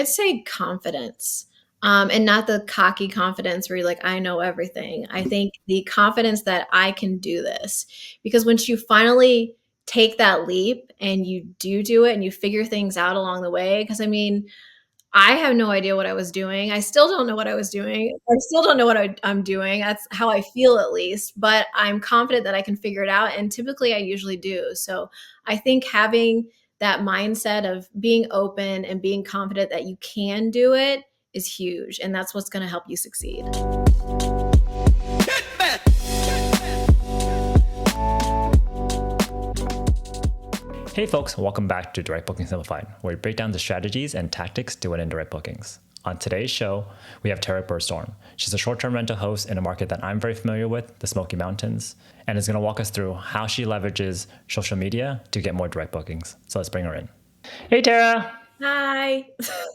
I'd say confidence. And not the cocky confidence where you're like, I know everything. I think the confidence that I can do this. Because once you finally take that leap and you do it and you figure things out along the way, because I mean, I have no idea what I was doing. I still don't know what I was doing. I still don't know what I'm doing. That's how I feel, at least. But I'm confident that I can figure it out. And typically I usually do. So I think having that mindset of being open and being confident that you can do it is huge. And that's what's going to help you succeed. Hey folks, welcome back to Direct Booking Simplified, where we break down the strategies and tactics to win in direct bookings. On today's show, we have Tara Bergstrom. She's a short-term rental host in a market that I'm very familiar with, the Smoky Mountains, and is going to walk us through how she leverages social media to get more direct bookings. So let's bring her in. Hey Tara! Hi.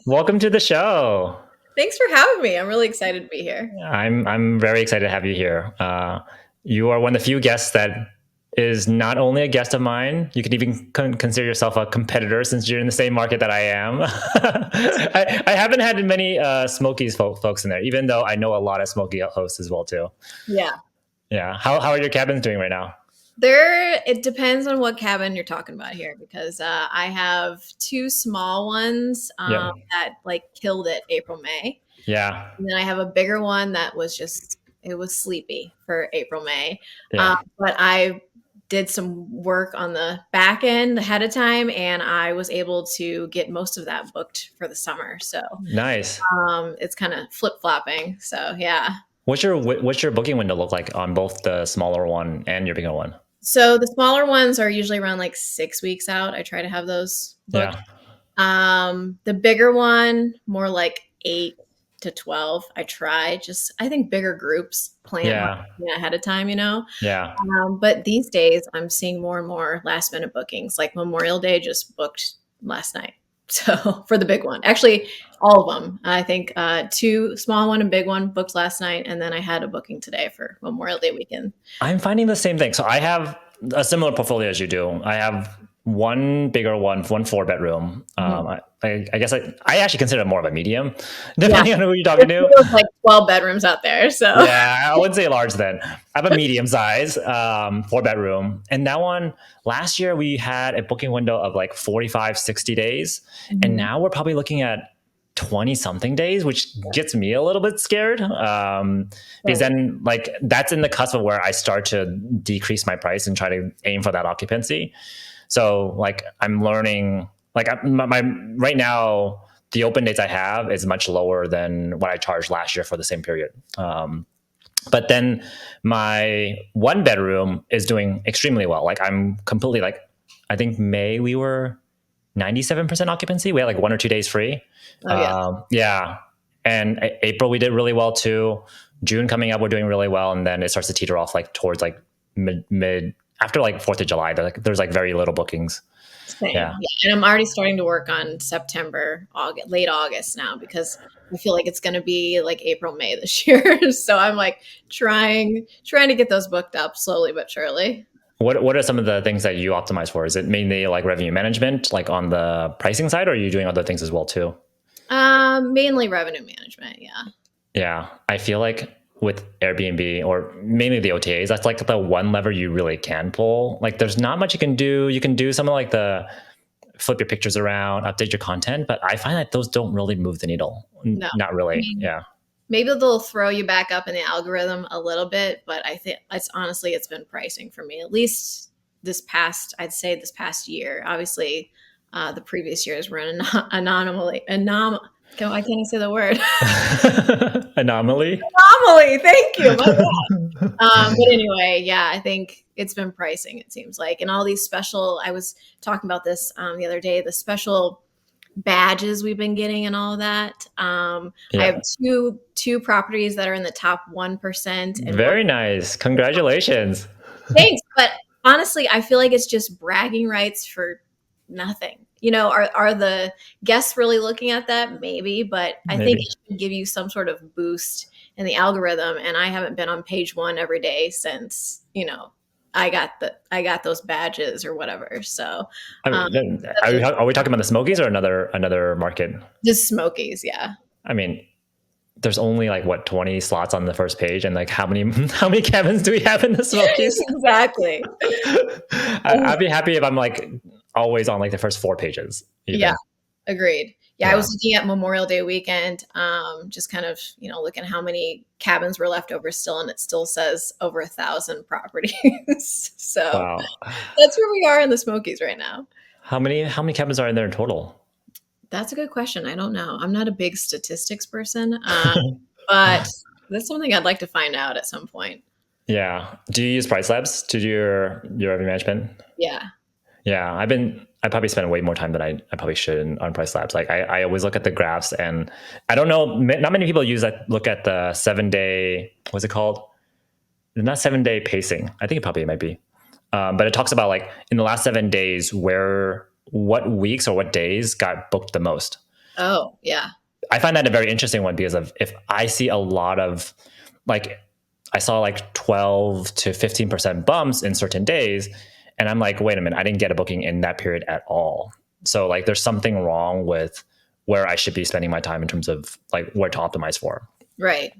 Welcome to the show. Thanks for having me. I'm really excited to be here. I'm very excited to have you here. You are one of the few guests that is not only a guest of mine, you could even consider yourself a competitor since you're in the same market that I am. I haven't had many Smokies folks in there, even though I know a lot of Smoky hosts as well too. Yeah. Yeah. How are your cabins doing right now? It depends on what cabin you're talking about here, because I have two small ones that like killed it April, May. Yeah. And then I have a bigger one that was it was sleepy for April, May. Yeah. But I did some work on the back end ahead of time, and I was able to get most of that booked for the summer. So nice. It's kind of flip-flopping. So yeah. What's your booking window look like on both the smaller one and your bigger one? So the smaller ones are usually around like 6 weeks out. I try to have those booked. Yeah. The bigger one, more like 8 to 12. I think bigger groups plan ahead of time, Yeah. But these days I'm seeing more and more last minute bookings, like Memorial Day just booked last night. So for the big one, actually all of them, I think two small one and big one booked last night. And then I had a booking today for Memorial Day weekend. I'm finding the same thing. So I have a similar portfolio as you do. I have one bigger one 4-bedroom. I guess I actually consider it more of a medium, depending on who you're talking to. There's like 12 bedrooms out there. So yeah, I wouldn't say large then. I have a medium size 4-bedroom. And that one, last year we had a booking window of like 45, 60 days. And now we're probably looking at 20 something days, which gets me a little bit scared. Because then like that's in the cusp of where I start to decrease my price and try to aim for that occupancy. So like I'm learning, like my right now, the open dates I have is much lower than what I charged last year for the same period. But then my 1-bedroom is doing extremely well. Like I'm completely like, I think May we were 97% occupancy. We had like 1 or 2 days free. Yeah. And April we did really well too. June coming up, we're doing really well. And then it starts to teeter off like towards like mid after like 4th of July, there's like very little bookings. Yeah. And I'm already starting to work on September, late August now, because I feel like it's going to be like April, May this year. So I'm like trying to get those booked up slowly but surely. What are some of the things that you optimize for? Is it mainly like revenue management, like on the pricing side, or are you doing other things as well too? Mainly revenue management. Yeah. Yeah. I feel like with Airbnb or mainly the OTAs, that's like the one lever you really can pull. Like there's not much you can do. You can do some of like the flip your pictures around, update your content, but I find that those don't really move the needle. No. Not really. Yeah. Maybe they'll throw you back up in the algorithm a little bit, but I think it's been pricing for me, at least I'd say this past year. Obviously, the previous years were an anomaly. I can't say the word. Anomaly. Thank you. But anyway, yeah, I think it's been pricing, it seems like. And all these special, I was talking about this the other day, the special badges we've been getting and all of that. I have two properties that are in the top 1%. And very nice. Congratulations. Thanks. But honestly, I feel like it's just bragging rights for nothing. Are the guests really looking at that? Maybe, but I think it should give you some sort of boost in the algorithm. And I haven't been on page 1 every day since, I got those badges or whatever. So I um, mean, that's a, are we talking about the Smokies or another market? just Smokies, yeah. I mean, there's only like what 20 slots on the first page, and like how many how many cabins do we have in the Smokies? Exactly. I'd be happy if I'm like always on like the first 4 pages, Yeah, even. agreed. Yeah, I Yeah. was looking at Memorial Day weekend, just kind of, looking how many cabins were left over still, and it still says over 1,000 properties. So Wow. that's where we are in the Smokies right now. How many cabins are in there in total? That's a good question. I don't know. I'm not a big statistics person, but that's something I'd like to find out at some point. Yeah. Do you use Price Labs to do your revenue management? Yeah. Yeah, I probably spend way more time than I probably should on Price Labs. Like I always look at the graphs, and I don't know, not many people use that. Look at the 7 day, what's it called? Not 7 day pacing. I think it probably might be. But it talks about like in the last 7 days, what weeks or what days got booked the most. Oh, yeah. I find that a very interesting one because of if I see a lot of like I saw like 12 to 15% bumps in certain days, and I'm like, wait a minute, I didn't get a booking in that period at all. So like there's something wrong with where I should be spending my time in terms of like where to optimize for. Right.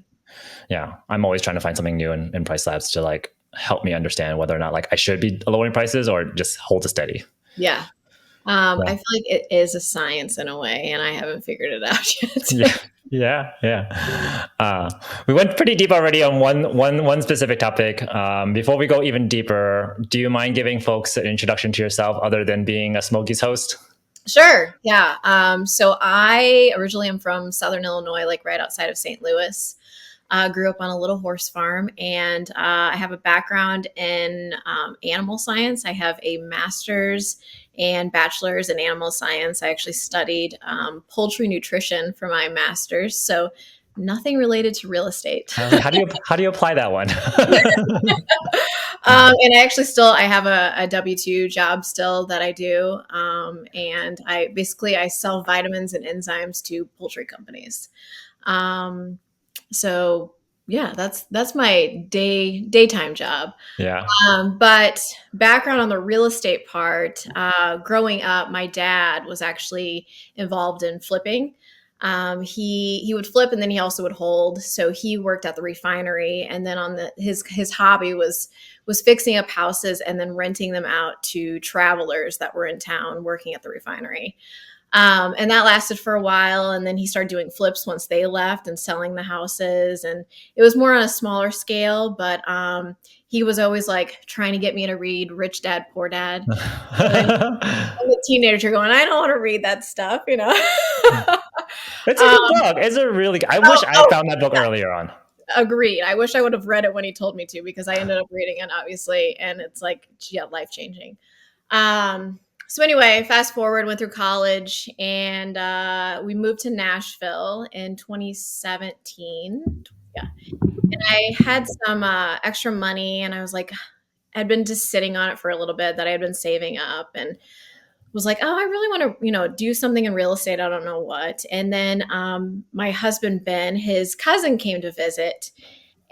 Yeah. I'm always trying to find something new in Price Labs to like help me understand whether or not like I should be lowering prices or just hold it steady. Yeah. I feel like it is a science in a way, and I haven't figured it out Yeah. yet. Yeah. We went pretty deep already on one specific topic. Before we go even deeper, do you mind giving folks an introduction to yourself other than being a Smokies host? Sure. Yeah. So I originally am from Southern Illinois, like right outside of St. Louis. Grew up on a little horse farm, and I have a background in animal science. I have a master's and bachelor's in animal science. I actually studied poultry nutrition for my master's, so nothing related to real estate. I was like, how do you apply that one? And I actually still I have a W-2 job still that I do, and I sell vitamins and enzymes to poultry companies. Um, so yeah, that's my daytime job. Yeah. But background on the real estate part, growing up, my dad was actually involved in flipping. He would flip and then he also would hold. So he worked at the refinery, and then on his hobby was fixing up houses and then renting them out to travelers that were in town working at the refinery. And that lasted for a while. And then he started doing flips once they left and selling the houses. And it was more on a smaller scale, but he was always like trying to get me to read Rich Dad, Poor Dad. And I'm a teenager going, I don't want to read that stuff, It's a um, good book. It's a really good, I oh, wish I oh, found that book earlier on. agreed. I wish I would have read it when he told me to, because I ended up reading it, obviously. And it's like, yeah, life changing. So anyway, fast forward, went through college, and we moved to Nashville in 2017. Yeah. And I had some extra money, and I was like, I'd been just sitting on it for a little bit that I had been saving up, and was like, oh, I really want to, do something in real estate. I don't know what. And then my husband, Ben, his cousin came to visit,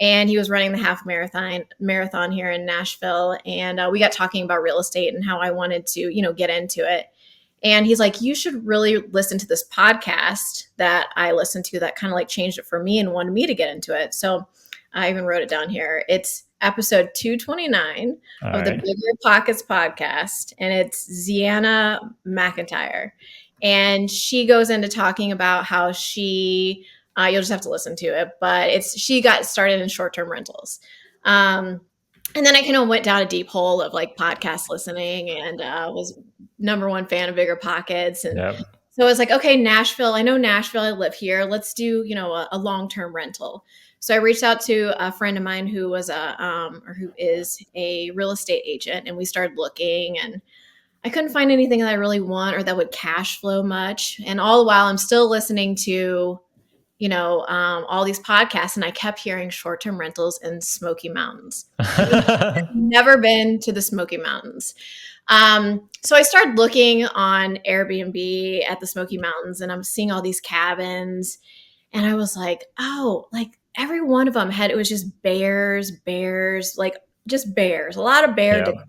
and he was running the half marathon here in Nashville. And we got talking about real estate and how I wanted to, get into it. And he's like, you should really listen to this podcast that I listened to that kind of like changed it for me and wanted me to get into it. So I even wrote it down here. It's episode 229 All of the right. Bigger Pockets podcast, and it's Ziana McIntyre. And she goes into talking about how you'll just have to listen to it, but she got started in short-term rentals. And then I kind of went down a deep hole of like podcast listening, and was number one fan of Bigger Pockets. And Yep. so I was like, okay, Nashville, I know Nashville, I live here. Let's do, a long-term rental. So I reached out to a friend of mine who was who is a real estate agent, and we started looking, and I couldn't find anything that I really want or that would cash flow much. And all the while I'm still listening to, all these podcasts, and I kept hearing short-term rentals in Smoky Mountains. Never been to the Smoky Mountains. So I started looking on Airbnb at the Smoky Mountains, and I'm seeing all these cabins, and I was like, oh, like every one of them it was just bears, like just bears, a lot of bear. Yeah.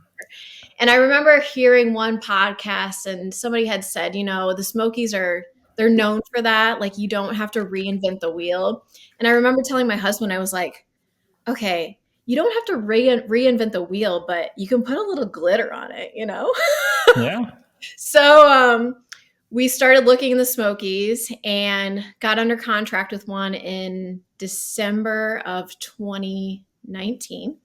And I remember hearing one podcast and somebody had said, the Smokies they're known for that. Like you don't have to reinvent the wheel. And I remember telling my husband, I was like, okay, you don't have to reinvent the wheel, but you can put a little glitter on it. Yeah. So we started looking in the Smokies and got under contract with one in December of 2019.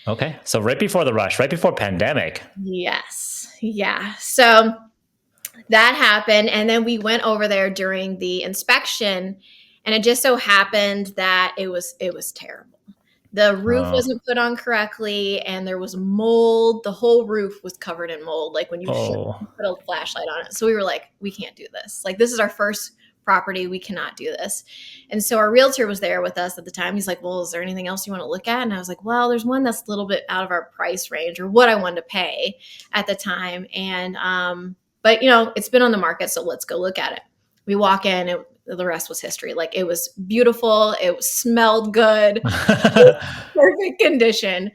Okay. So right before the rush, right before pandemic. Yes. Yeah. So that happened. And then we went over there during the inspection, and it just so happened that it was terrible. The roof Oh. wasn't put on correctly, and there was mold. The whole roof was covered in mold, like when you Oh. put a flashlight on it. So we were like, we can't do this. Like, this is our first property. We cannot do this. And so our realtor was there with us at the time. He's like, well, is there anything else you want to look at? And I was like, well, there's one that's a little bit out of our price range, or what I wanted to pay at the time. And, but it's been on the market, so let's go look at it. We walk in, the rest was history. Like, it was beautiful. It smelled good. Perfect condition.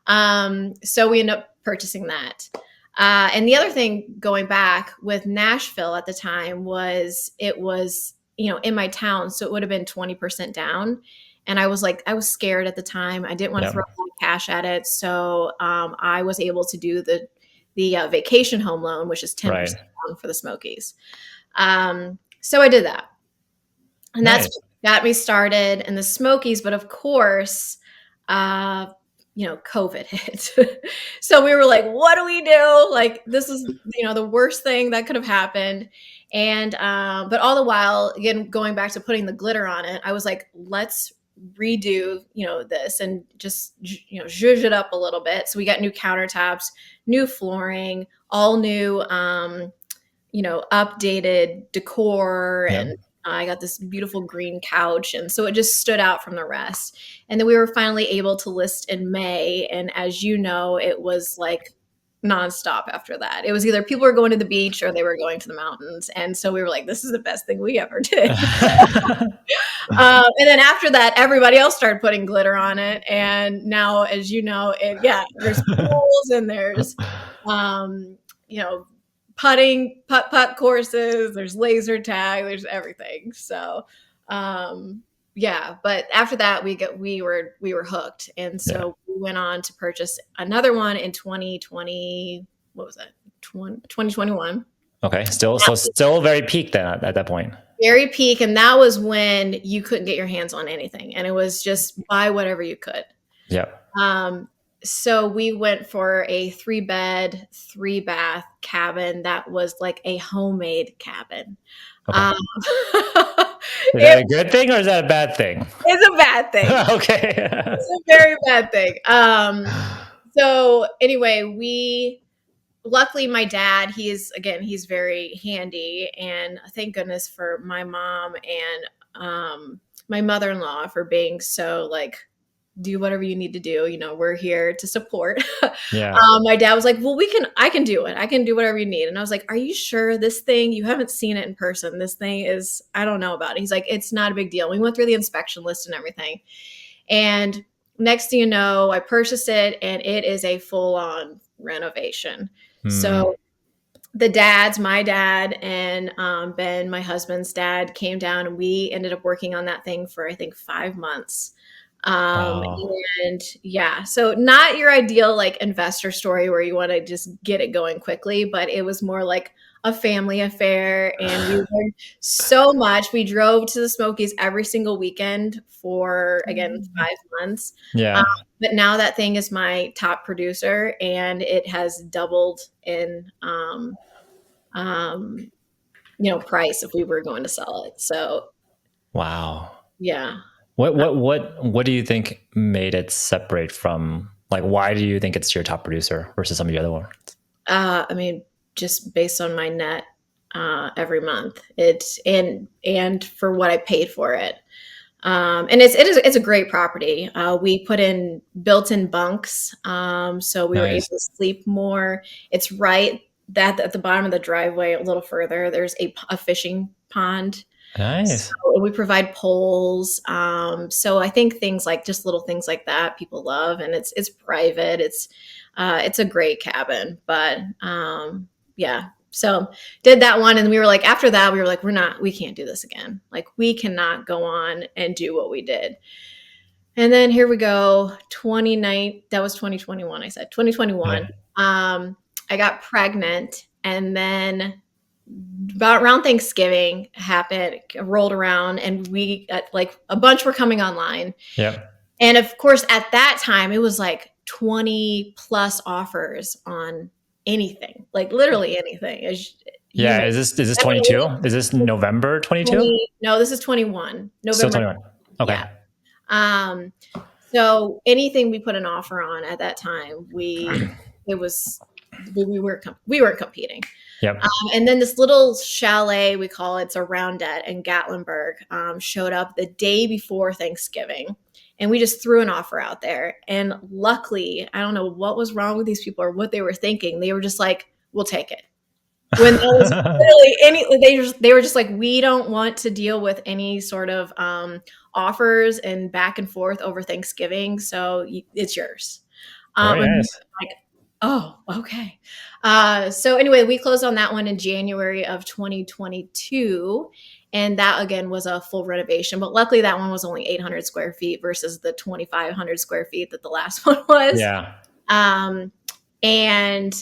So we ended up purchasing that. And the other thing going back with Nashville at the time was it was, in my town. So it would have been 20% down. And I was scared at the time. I didn't want to Yeah. throw a lot of cash at it. So I was able to do the vacation home loan, which is 10% Right. down for the Smokies. So I did that. And that's Nice. what got me started in the Smokies. But of course, COVID hit. So we were like, what do we do? Like, this is, the worst thing that could have happened. And, but all the while, again, going back to putting the glitter on it, I was like, let's redo, this and just, zhuzh it up a little bit. So we got new countertops, new flooring, all new, updated decor, Yeah. and I got this beautiful green couch. And so it just stood out from the rest. And then we were finally able to list in May. And as you know, it was like nonstop after that. It was either people were going to the beach or they were going to the mountains. And so we were like, this is the best thing we ever did. And then after that, everybody else started putting glitter on it. And now, as you know, there's pools and there's, putt courses, there's laser tag, there's everything. So, but after that we were hooked. And Yeah. so we went on to purchase another one in 2020. What was that? 2021. Okay. Still very peak then at that point. Very peak. And that was when you couldn't get your hands on anything. And it was just buy whatever you could. Yeah. So we went for a 3-bed, 3-bath cabin that was like a homemade cabin. Okay. Is that a good thing or is that a bad thing? It's a bad thing. Okay. It's a very bad thing. So anyway, luckily my dad, he's very handy, and thank goodness for my mom and my mother-in-law for being so like, do whatever you need to do. We're here to support. Yeah. My dad was like, well, I can do it. I can do whatever you need. And I was like, are you sure this thing, you haven't seen it in person? This thing is, I don't know about it. He's like, it's not a big deal. We went through the inspection list and everything. And next thing you know, I purchased it, and it is a full on renovation. So my dad and Ben, my husband's dad, came down, and we ended up working on that thing for, I think, 5 months. Wow. And so not your ideal like investor story where you want to just get it going quickly, but it was more like a family affair, and we learned so much. We drove to the Smokies every single weekend for, again, 5 months. Yeah. But now that thing is my top producer, and it has doubled in, price if we were going to sell it. So, Wow. yeah. What do you think made it separate from, like, why do you think it's your top producer versus some of the other ones? I mean, just based on my net every month, it's and for what I paid for it. And it's a great property. We put in built-in bunks, so we were able Nice. to sleep more. It's right that at the bottom of the driveway, a little further, there's a fishing pond. Nice. So we provide poles. So I think things like just little things like that people love, and it's private. It's a great cabin, but yeah. So did that one, and we were like, after that, we were like, we can't do this again. Like we cannot go on and do what we did. And then here we go, 29. That was 2021. I said Yeah. 2021. I got pregnant, and then about around Thanksgiving happened, rolled around, and we like a bunch were coming online. Yep. And of course, at that time, it was like 20 plus offers on anything, like literally anything. As you Yeah. may, Is this I mean, 22? Is this November 22? 20, no, this is 21, Still November. 21. Yeah. Okay. Um, so anything we put an offer on at that time, it was, we weren't competing. Yep. And then this little chalet, we call it's a roundette in Gatlinburg, showed up the day before Thanksgiving. And we just threw an offer out there. And luckily, I don't know what was wrong with these people or what they were thinking. They were just like, we'll take it. When there was literally they were just like, we don't want to deal with any sort of offers and back and forth over Thanksgiving. So it's yours. Very And nice. like, oh, okay. So anyway, we closed on that one in January of 2022. And that again was a full renovation. But luckily that one was only 800 square feet versus the 2,500 square feet that the last one was. Yeah. Um, and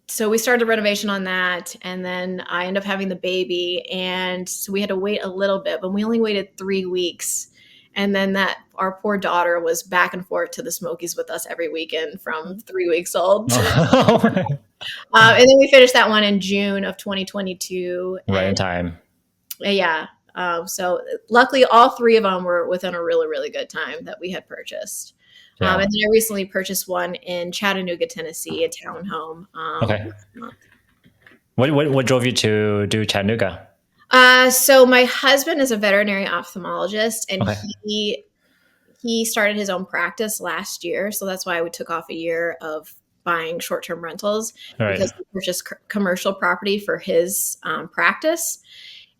so we started the renovation on that. And then I ended up having the baby. And so we had to wait a little bit, but we only waited 3 weeks. And then that our poor daughter was back and forth to the Smokies with us every weekend from 3 weeks old. And then we finished that one in June of 2022. Right in And time. yeah, so luckily all three of them were within a really, really good time that we had purchased. Yeah. And then I recently purchased one in Chattanooga, Tennessee, a townhome. Okay. Last month. What drove you to do Chattanooga? So my husband is a veterinary ophthalmologist, and Okay. he started his own practice last year. So that's why we took off a year of buying short-term rentals All right. because we purchased commercial property for his practice.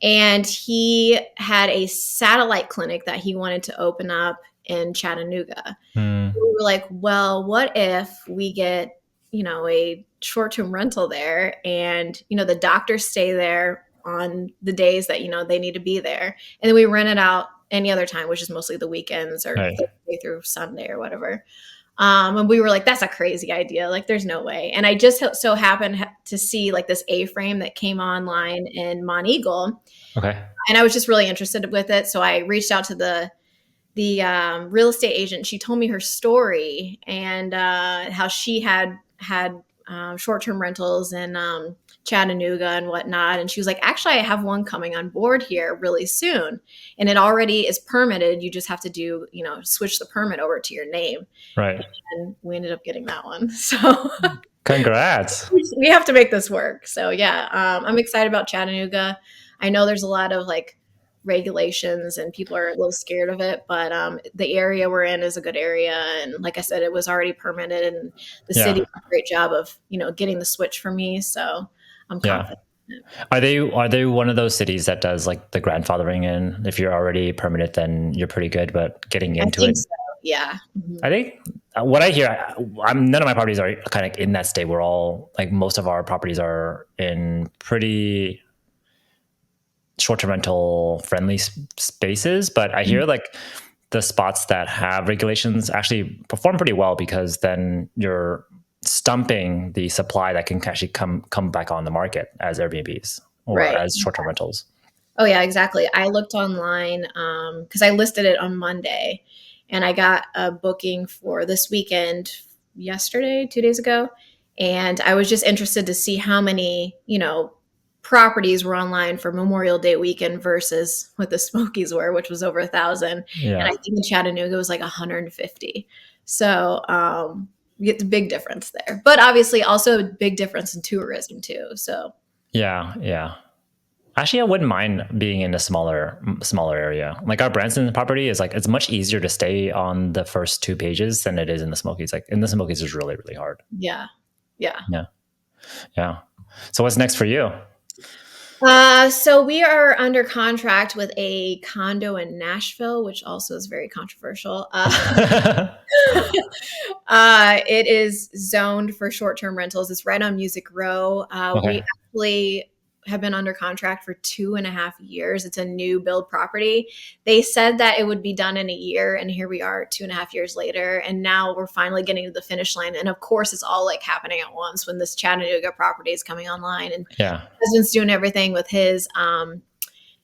And he had a satellite clinic that he wanted to open up in Chattanooga. We were like, well, what if we get, a short-term rental there, and, the doctors stay there on the days that, they need to be there. And then we rent it out any other time, which is mostly the weekends or Right. Thursday through Sunday or whatever. And we were like, that's a crazy idea. Like, there's no way. And I just so happened to see like this A-frame that came online in Monteagle. Okay. And I was just really interested with it. So I reached out to the real estate agent. She told me her story and how she had short-term rentals in Chattanooga and whatnot. And she was like, actually, I have one coming on board here really soon. And it already is permitted. You just have to do, switch the permit over to your name. Right. And we ended up getting that one. So Congrats. we have to make this work. So yeah, I'm excited about Chattanooga. I know there's a lot of like regulations and people are a little scared of it, but the area we're in is a good area. And like I said, it was already permitted, and the city did a great job of, getting the switch for me. So I'm confident. Are they one of those cities that does like the grandfathering in? If you're already permitted, then you're pretty good, but getting into it. So. Yeah. Mm-hmm. I think what I hear, none of my properties are kind of in that state. We're all like, most of our properties are in pretty short-term rental friendly spaces, but I hear like the spots that have regulations actually perform pretty well, because then you're stumping the supply that can actually come back on the market as Airbnbs or as short-term rentals. Oh yeah, exactly. I looked online because I listed it on Monday, and I got a booking for this weekend yesterday, 2 days ago, and I was just interested to see how many, properties were online for Memorial Day weekend versus what the Smokies were, which was over 1,000. Yeah. And I think in Chattanooga it was like 150. So you get the big difference there. But obviously also a big difference in tourism too. So yeah. Actually, I wouldn't mind being in a smaller area. Like our Branson property is like, it's much easier to stay on the first 2 pages than it is in the Smokies. Like in the Smokies is really, really hard. Yeah. So what's next for you? So we are under contract with a condo in Nashville, which also is very controversial. It is zoned for short-term rentals. It's right on Music Row. We Okay. actually have been under contract for 2.5 years. It's a new build property. They said that it would be done in a year, and here we are 2.5 years later. And now we're finally getting to the finish line. And of course, it's all like happening at once when this Chattanooga property is coming online. And Yeah. husband's doing everything with his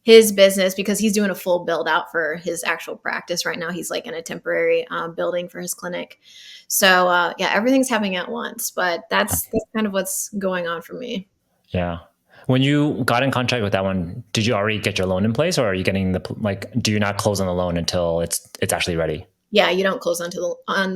business because he's doing a full build out for his actual practice right now. He's like in a temporary building for his clinic. So yeah, everything's happening at once, but that's kind of what's going on for me. Yeah. When you got in contract with that one, did you already get your loan in place, or are you getting like? Do you not close on the loan until it's actually ready? Yeah, you don't close on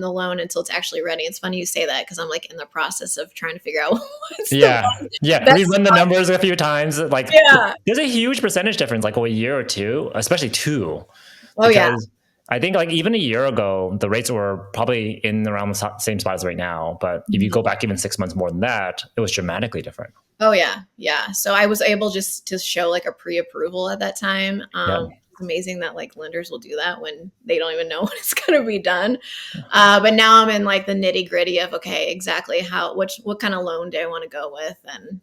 the loan until it's actually ready. It's funny you say that because I'm like in the process of trying to figure out what's the Yeah. Yeah. We best. run the numbers a few times. Like, Yeah. there's a huge percentage difference, like a year or two, especially two, Oh yeah. because I think like even a year ago, the rates were probably in around the same spot as right now. But if you Mhm. go back even 6 months more than that, it was dramatically different. Oh yeah, yeah. So I was able just to show like a pre-approval at that time. Yeah. It's amazing that like lenders will do that when they don't even know when it's going to be done. But now I'm in like the nitty gritty of okay, exactly what kind of loan do I want to go with, and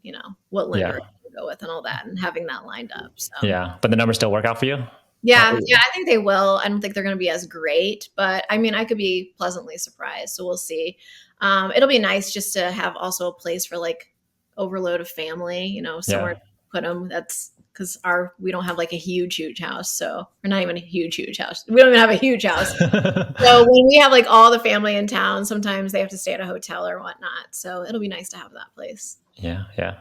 what lender Yeah. I want to go with, and all that, and having that lined up. So Yeah. But the numbers still work out for you? yeah, Oh, yeah, I think they will. I don't think they're going to be as great, but I mean, I could be pleasantly surprised. So we'll see. It'll be nice just to have also a place for like overload of family, somewhere yeah. to put them. That's because we don't have like a huge, huge house. So we're not even a huge, huge house. We don't even have a huge house. So when we have like all the family in town, sometimes they have to stay at a hotel or whatnot. So it'll be nice to have that place. Yeah. Yeah.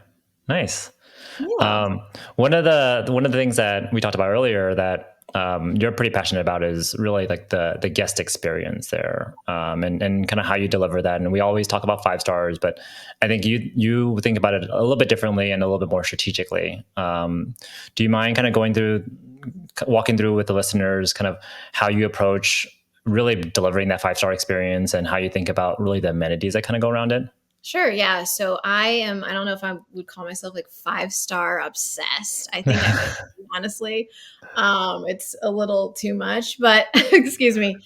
Nice. Yeah. Um, one of the things that we talked about earlier that you're pretty passionate about is really like the guest experience there, and kind of how you deliver that. And we always talk about 5 stars, but I think you think about it a little bit differently and a little bit more strategically. Do you mind kind of walking through with the listeners, kind of how you approach really delivering that 5 star experience and how you think about really the amenities that kind of go around it? Sure, yeah. So I don't know if I would call myself like 5-star obsessed. I think I might be, honestly. It's a little too much, but excuse me.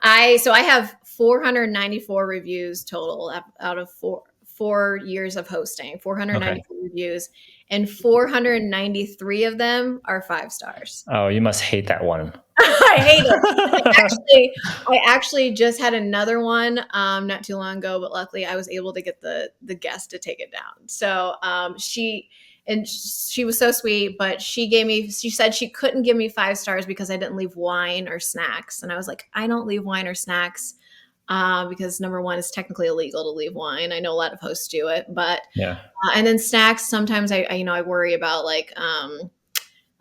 I have 494 reviews total out of four years of hosting, Okay. 494 reviews, and 493 of them are 5 stars. Oh, you must hate that one. I hate it. I actually just had another one not too long ago, but luckily I was able to get the guest to take it down. So she was so sweet, but she said she couldn't give me 5 stars because I didn't leave wine or snacks, and I was like, I don't leave wine or snacks because number one, it's technically illegal to leave wine. I know a lot of hosts do it, but Yeah. and then snacks sometimes I worry about like Net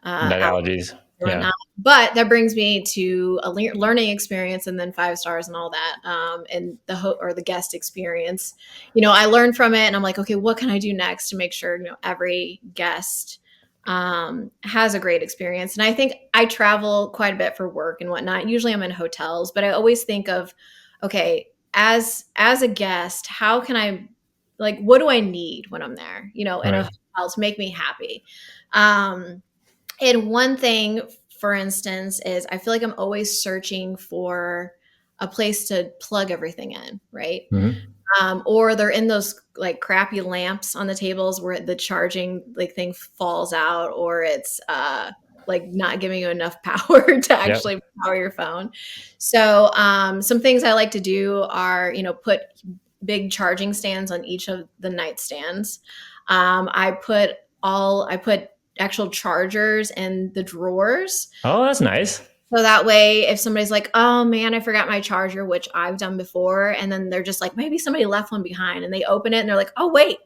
allergies allergies. or Yeah. whatnot. But that brings me to a learning experience and then 5 stars and all that, and or the guest experience. I learned from it, and I'm like, okay, what can I do next to make sure every guest has a great experience? And I think I travel quite a bit for work and whatnot. Usually, I'm in hotels, but I always think of, okay, as a guest, how can I like what do I need when I'm there? In a Right. hotel to make me happy. Um, and one thing, for instance, is I feel like I'm always searching for a place to plug everything in, right? Hmm. Or they're in those like crappy lamps on the tables where the charging like thing falls out, or it's like not giving you enough power to Yep. actually power your phone. So some things I like to do are put big charging stands on each of the nightstands. I put actual chargers in the drawers. Oh, that's nice. So that way, if somebody's like, oh man, I forgot my charger, which I've done before, and then they're just like, maybe somebody left one behind, and they open it and they're like, oh wait,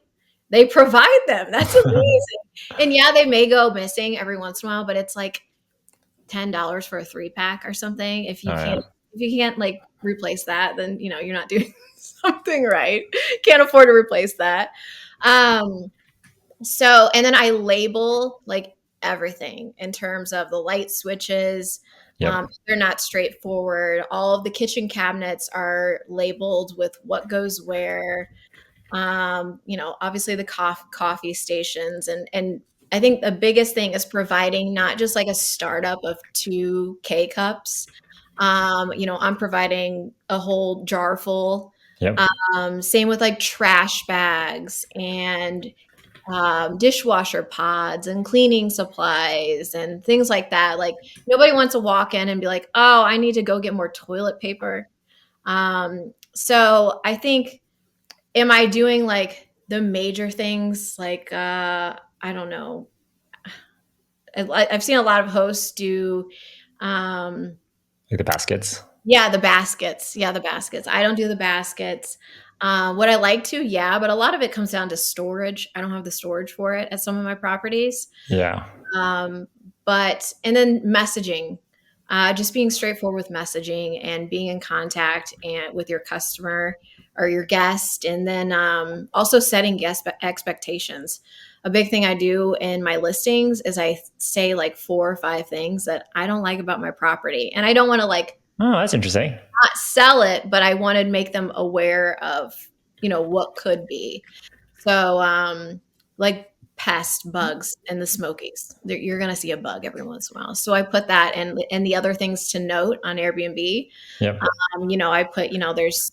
they provide them. That's amazing. And yeah, they may go missing every once in a while, but it's like $10 for a 3-pack or something. If Oh you can't, yeah. if you can't like replace that, then you're not doing something right. Can't afford to replace that. Um, and then I label like everything in terms of the light switches. Yep. They're not straightforward. All of the kitchen cabinets are labeled with what goes where. Obviously the coffee stations and I think the biggest thing is providing not just like a startup of 2 K cups. I'm providing a whole jar full. Yep. Same with like trash bags and dishwasher pods and cleaning supplies and things like that. Like nobody wants to walk in and be like, "Oh, I need to go get more toilet paper." So I think, am I doing like the major things? Like, I don't know. I've seen a lot of hosts do, um, Like the baskets. yeah, the baskets. Yeah, the baskets. I don't do the baskets. Would I like to? Yeah, but a lot of it comes down to storage. I don't have the storage for it at some of my properties. Yeah. Um, but and then messaging, just being straightforward with messaging and being in contact and with your customer or your guest, and then also setting guest expectations. A big thing I do in my listings is I say like 4 or 5 things that I don't like about my property, and I don't want to like Oh, that's interesting. not sell it, but I want to make them aware of what could be. So, like pest bugs and the smokies, you're going to see a bug every once in a while. So I put that and the other things to note on Airbnb. Yep. I put, there's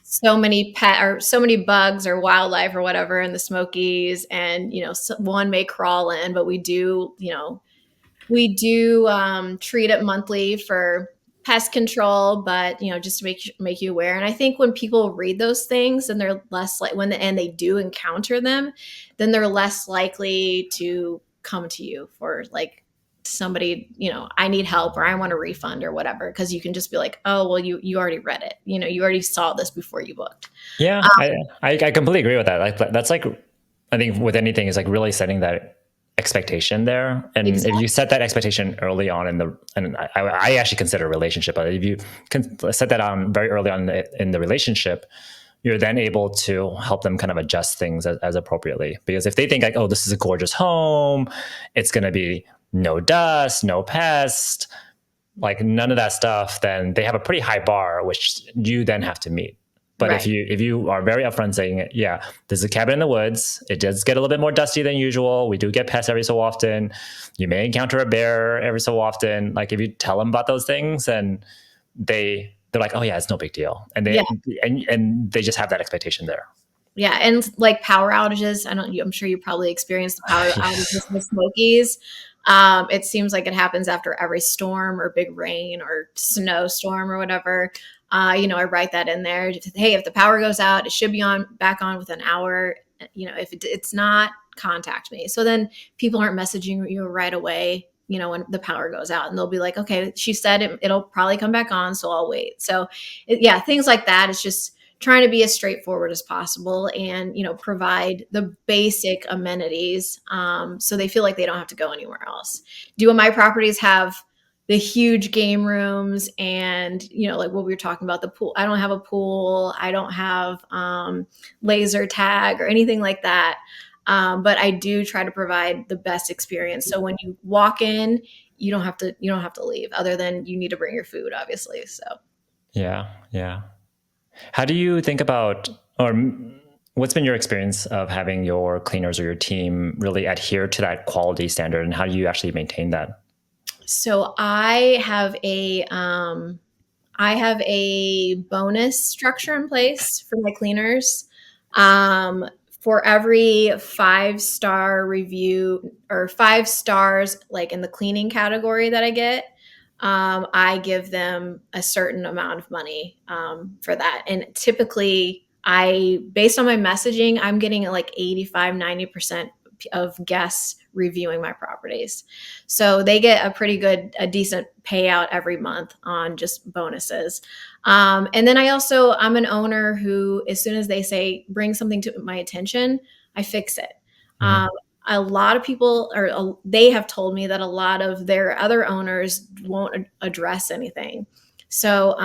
so many pet or so many bugs or wildlife or whatever in the smokies, and one may crawl in, but we do treat it monthly for pest control, but just to make you aware. And I think when people read those things, and they're less like and they do encounter them, then they're less likely to come to you for like somebody, I need help or I want a refund or whatever, because you can just be like, oh well, you already read it, you already saw this before you booked. Yeah, I completely agree with that. Like that's like I think with anything is like really setting that expectation there, and if Exactly. you set that expectation early on and I actually consider a relationship, but if you can set that on very early on in the relationship, you're then able to help them kind of adjust things as appropriately. Because if they think like, oh, this is a gorgeous home, it's going to be no dust, no pest, like none of that stuff, then they have a pretty high bar, which you then have to meet. But Right. if you are very upfront saying, yeah, this is a cabin in the woods. It does get a little bit more dusty than usual. We do get pests every so often. You may encounter a bear every so often. Like if you tell them about those things, and they're like, oh yeah, it's no big deal, and Yeah. and they just have that expectation there. Yeah, and like power outages, I'm sure you probably experienced the power Yes. outages in the Smokies. It seems like it happens after every storm or big rain or snowstorm or whatever. I write that in there. Hey, if the power goes out, it should be on back on within an hour. If it's not, contact me. So then people aren't messaging you right away, when the power goes out, and they'll be like, okay, she said it'll probably come back on, so I'll wait. So, yeah, things like that. It's just trying to be as straightforward as possible, and provide the basic amenities, so they feel like they don't have to go anywhere else. Do my properties have the huge game rooms and like what we were talking about, the pool? I don't have a pool. I don't have laser tag or anything like that. But I do try to provide the best experience, so when you walk in, you don't have to leave, other than you need to bring your food, obviously. So Yeah, yeah. How do you think about, or what's been your experience of having your cleaners or your team really adhere to that quality standard, and how do you actually maintain that? So I have a bonus structure in place for my cleaners. For every 5-star review or 5 stars, like in the cleaning category that I get, I give them a certain amount of money for that. And typically, based on my messaging, I'm getting like 85-90% of guests reviewing my properties. So they get a decent payout every month on just bonuses. And then I'm an owner who, as soon as they say, bring something to my attention, I fix it. Um, Mhm. a lot of people, or they have told me that a lot of their other owners won't address anything. So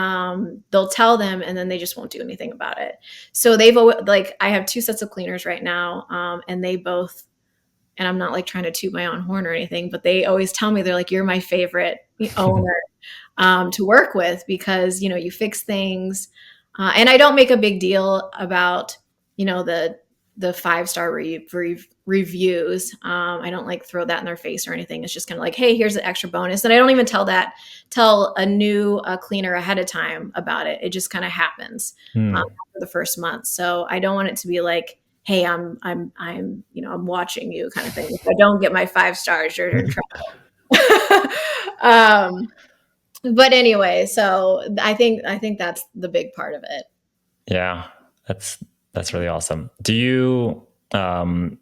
they'll tell them, and then they just won't do anything about it. So like, I have 2 sets of cleaners right now, and they both, and I'm not like trying to toot my own horn or anything, but they always tell me, they're like, you're my favorite owner to work with, because you fix things, and I don't make a big deal about the the 5-star reviews. I don't like throw that in their face or anything. It's just kind of like, hey, here's an extra bonus. And I don't even tell a new cleaner ahead of time about it. It just kind of happens Hmm. for the first month. So I don't want it to be like, hey, I'm watching you kind of thing. If I don't get my 5 stars, you're in trouble. um, but anyway, so I think that's the big part of it. Yeah, that's that's really awesome. Do you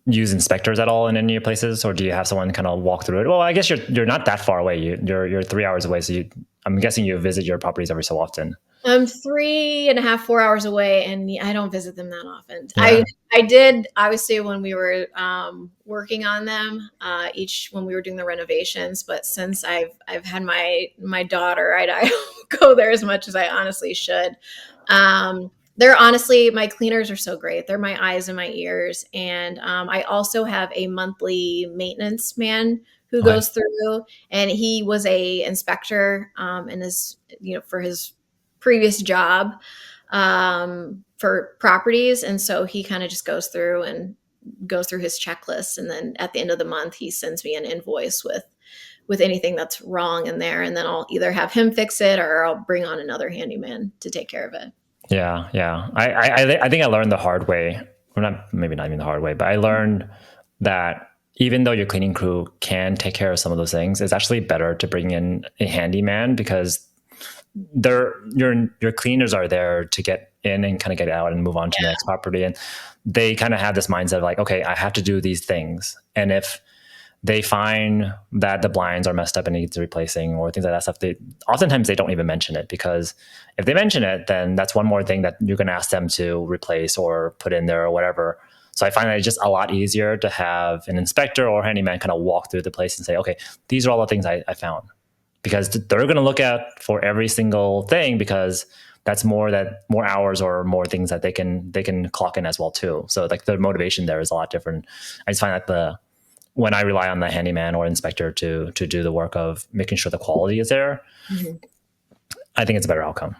use inspectors at all in any of your places, or do you have someone kind of walk through it? Well, I guess you're not that far away. You're 3 hours away, so I'm guessing you visit your properties every so often. I'm 3.5, 4 hours away, and I don't visit them that often. I Yeah. I did obviously when we were working on them, each when we were doing the renovations. But since I've had my daughter, I don't go there as much as I honestly should. They're honestly my cleaners are so great. They're my eyes and my ears, and I also have a monthly maintenance man who Okay. goes through, and he was a inspector and is for his previous job for properties. And so he kind of just goes through his checklist. And then at the end of the month, he sends me an invoice with anything that's wrong in there. And then I'll either have him fix it or I'll bring on another handyman to take care of it. Yeah, yeah. I think I learned the hard way, or not maybe not even the hard way, but I learned that even though your cleaning crew can take care of some of those things, it's actually better to bring in a handyman because your cleaners are there to get in and kind of get out and move on to the next property, and they kind of have this mindset of like, okay, I have to do these things, and if they find that the blinds are messed up and needs replacing or things like that stuff, they oftentimes they don't even mention it, because if they mention it, then that's one more thing that you're going to ask them to replace or put in there or whatever. So I find that it's just a lot easier to have an inspector or handyman kind of walk through the place and say, okay, these are all the things I found, because they're going to look at for every single thing, because that's more hours or more things that they can clock in as well too. So like the motivation there is a lot different. I just find that the when I rely on the handyman or inspector to do the work of making sure the quality is there, Mhm. I think it's a better outcome.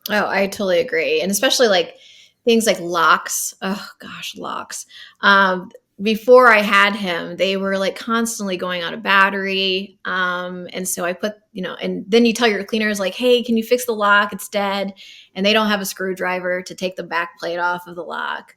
Oh, I totally agree. And especially like things like locks. Oh gosh, locks. Um, Before I had him, they were like constantly going out of battery. And so I put, and then you tell your cleaners like, hey, can you fix the lock? It's dead. And they don't have a screwdriver to take the back plate off of the lock.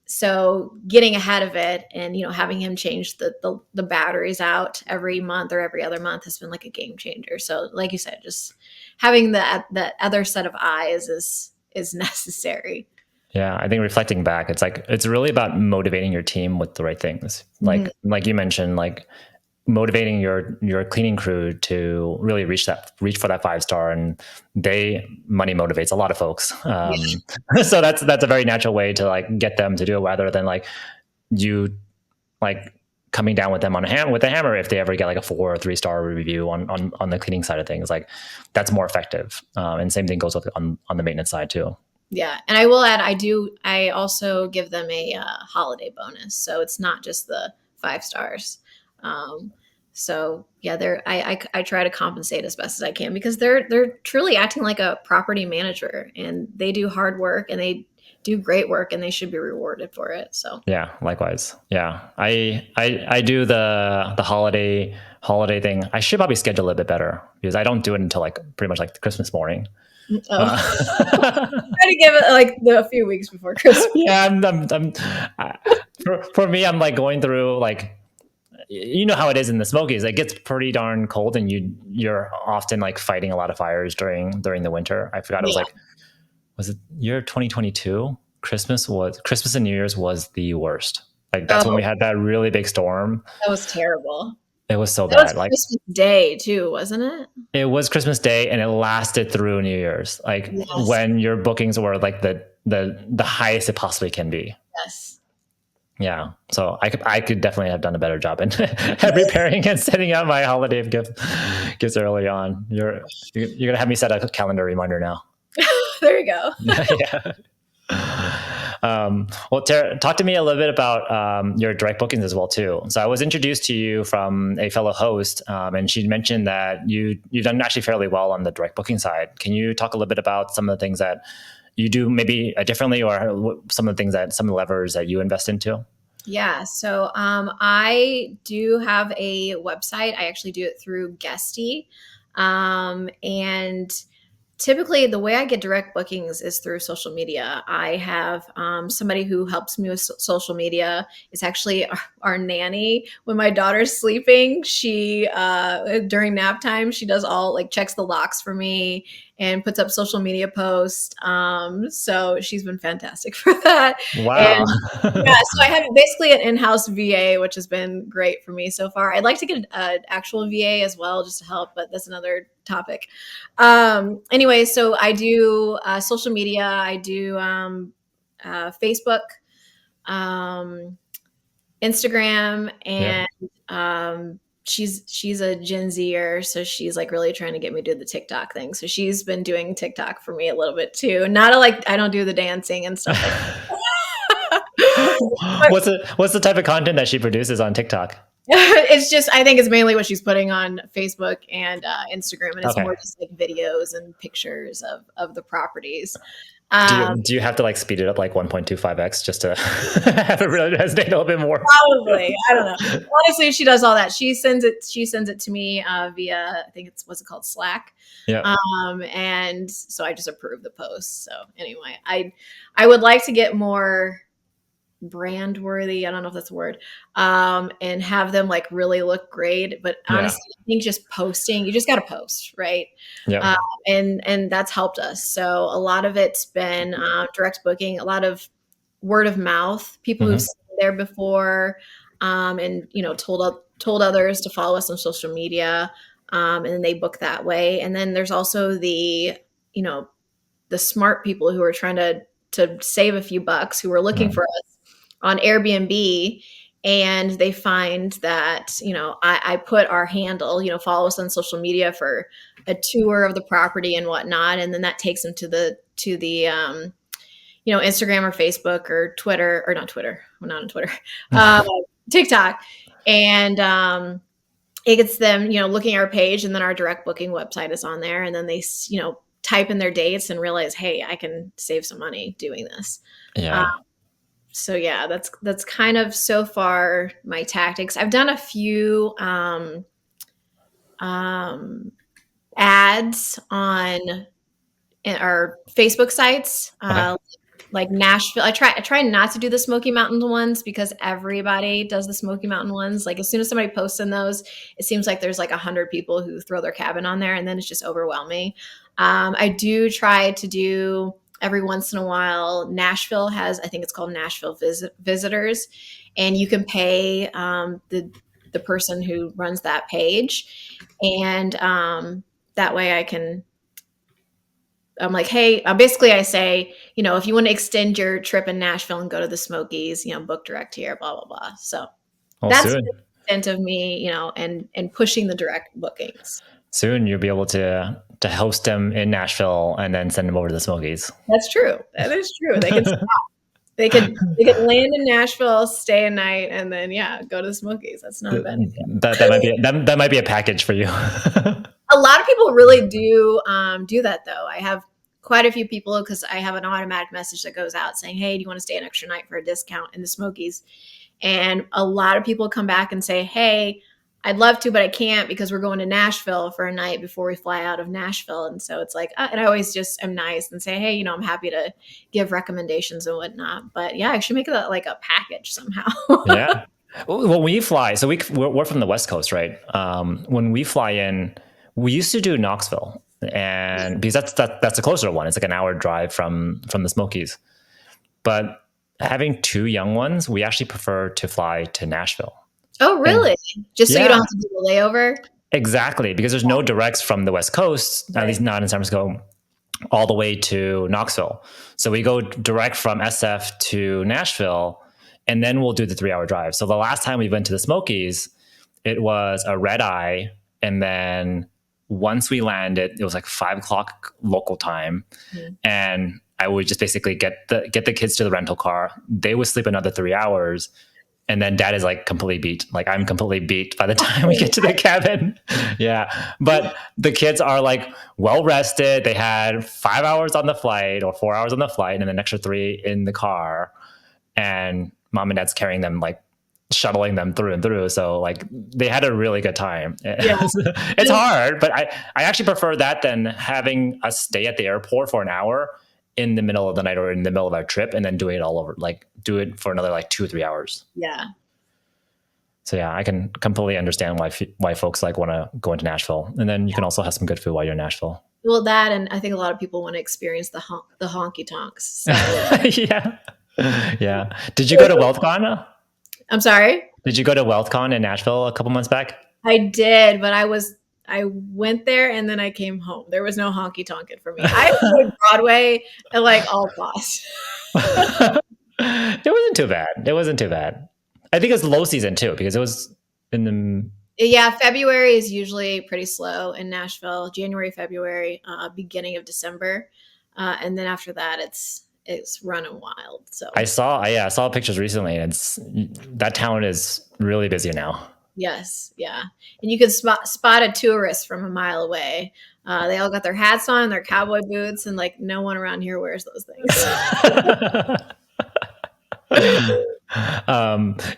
So getting ahead of it and, having him change the batteries out every month or every other month has been like a game changer. So like you said, just having that other set of eyes is necessary. Yeah, I think reflecting back, it's like it's really about motivating your team with the right things. Mhm. Like you mentioned, like motivating your cleaning crew to really reach for that 5 star, and they money motivates a lot of folks. Yeah. So that's a very natural way to like get them to do it, rather than like you like coming down with them on a with a hammer if they ever get like a 4 or 3 star review on the cleaning side of things. Like that's more effective. And same thing goes with on the maintenance side too. Yeah, and I will add, I also give them a holiday bonus, so it's not just the 5 stars. Um, so yeah, I try to compensate as best as I can because they're truly acting like a property manager, and they do hard work and they do great work, and they should be rewarded for it. So Yeah, likewise. Yeah, I do the holiday thing. I should probably schedule it a bit better because I don't do it until like pretty much like the Christmas morning. oh, Uh, try to give it like a few weeks before Christmas. yeah, for me, I'm like going through like you know how it is in the Smokies. It gets pretty darn cold, and you're often like fighting a lot of fires during the winter. I forgot it Yeah. was it year 2022? Christmas and New Year's was the worst. Like that's when we Oh, had that really big storm. that was terrible. It was so That was bad. Like Christmas Day too, wasn't it? it was Christmas Day and it lasted through New Year's. Like Yes. when your bookings were like the highest it possibly can be. Yes. Yeah. So I could definitely have done a better job in preparing and setting out my holiday gifts early on. You're gonna have me set a calendar reminder now. There you go. Yeah. Well, Tara, talk to me a little bit about your direct bookings as well too. So I was introduced to you from a fellow host, and she mentioned that you've done actually fairly well on the direct booking side. Can you talk a little bit about some of the things that you do maybe differently, or some of the things that some of the levers that you invest into? Yeah, so I do have a website. I actually do it through Guesty. And typically, the way I get direct bookings is through social media. I have somebody who helps me with social media. It's actually our nanny. When my daughter's sleeping, she during nap time, she does all like checks the locks for me and puts up social media posts. So she's been fantastic for that. Wow. And yeah, so I have basically an in-house VA, which has been great for me so far. I'd like to get an actual VA as well, just to help, but that's another topic. Anyway, so I do social media. I do Facebook, um, Instagram, Yep. and she's a Gen Zer, so she's like really trying to get me to do the TikTok thing. So she's been doing TikTok for me a little bit too. Not a, like I don't do the dancing and stuff like that. What's the type of content that she produces on TikTok? It's just I think it's mainly what she's putting on Facebook and Instagram, and it's Okay. more just like videos and pictures of the properties. Do Um, you have to like speed it up like 1.25x just to have it really resonate a little bit more? Probably, I don't know. Honestly, she does all that. She sends it. She sends it to me via I think it's what's it called Slack, Yeah. and so I just approve the post. So anyway, I would like to get more brand worthy. I don't know if that's a word, and have them like really look great. But Yeah. honestly, I think just posting, you just got to post, right? Yeah. Uh, and that's helped us. So a lot of it's been direct booking, a lot of word of mouth, people who've Hmm. seen there before, and told others to follow us on social media, and then they book that way. And then there's also you know the smart people who are trying to save a few bucks who are looking Hmm. for us on Airbnb, and they find that I put our handle, follow us on social media for a tour of the property and whatnot, and then that takes them to the Instagram or Facebook or Twitter, or not Twitter, we're not on Twitter, uh, TikTok, and it gets them looking at our page, and then our direct booking website is on there, and then they type in their dates and realize, hey, I can save some money doing this. Uh, Yeah. so yeah, that's kind of so far my tactics. I've done a few um, ads on our Facebook sites, Okay. like Nashville. I try not to do the Smoky Mountain ones because everybody does the Smoky Mountain ones. Like as soon as somebody posts in those, it seems like there's like 100 people who throw their cabin on there, and then it's just overwhelming. I do try to do every once in a while. Nashville has, I think it's called Nashville Visitors, and you can pay the person who runs that page, and that way I'm like, hey, basically I say, if you want to extend your trip in Nashville and go to the Smokies, book direct here, blah, blah, blah. So Well, that's the extent of me, and pushing the direct bookings. soon you'll be able to host them in Nashville and then send them over to the Smokies. That's true. That is true. They could land in Nashville, stay a night, and then yeah, go to the Smokies. That's not a bad idea. That might be a package for you. A lot of people really do that though. I have quite a few people because I have an automatic message that goes out saying, "Hey, do you want to stay an extra night for a discount in the Smokies?" And a lot of people come back and say, "Hey, I'd love to, but I can't because we're going to Nashville for a night before we fly out of Nashville." And so it's like, and I always just am nice and say, "Hey, I'm happy to give recommendations and whatnot." But yeah, I should make that like a package somehow. Yeah. Well, when we fly, so we're from the West Coast, right? When we fly in, we used to do Knoxville, and because that's a closer one. It's like an hour drive from the Smokies. But having two young ones, we actually prefer to fly to Nashville. Oh, And really? Just so you don't yeah, have to do the layover? exactly, because there's no directs from the West Coast, at Right. least not in San Francisco, all the way to Knoxville. So we go direct from SF to Nashville, and then we'll do the 3 hour drive. So the last time we went to the Smokies, it was a red eye. And then once we landed, it was like 5 o'clock local time. Mhm. And I would just basically get the kids to the rental car. They would sleep another 3 hours. and then dad is like completely beat. Like I'm completely beat by the time we get to the cabin. Yeah. But the kids are like well rested. They had 5 hours on the flight or 4 hours on the flight and an extra three in the car. And mom and dad's carrying them, like shuttling them through and through. So like they had a really good time. Yeah. It's hard, but I actually prefer that than having us stay at the airport for an hour in the middle of the night or in the middle of our trip and then do it all over, like do it for another like 2 or 3 hours. Yeah. So yeah, I can completely understand why folks like want to go into Nashville, and then you can also have some good food while you're in Nashville. Well, that, and I think a lot of people want to experience the honky tonks. So. Yeah, yeah. Did you go to WealthCon? I'm sorry. Did you go to WealthCon in Nashville a couple months back? I did, but I went there and then I came home. There was no honky tonkin' for me. I enjoyed Broadway at like all costs. It wasn't too bad. It wasn't too bad. I think it's low season too because it was in the. Yeah, February is usually pretty slow in Nashville. January, February, beginning of December, and then after that, it's running wild. So I saw pictures recently, and that town is really busy now. yes, yeah, and you can spot a tourist from a mile away. They all got their hats on, their cowboy boots, and like no one around here wears those things.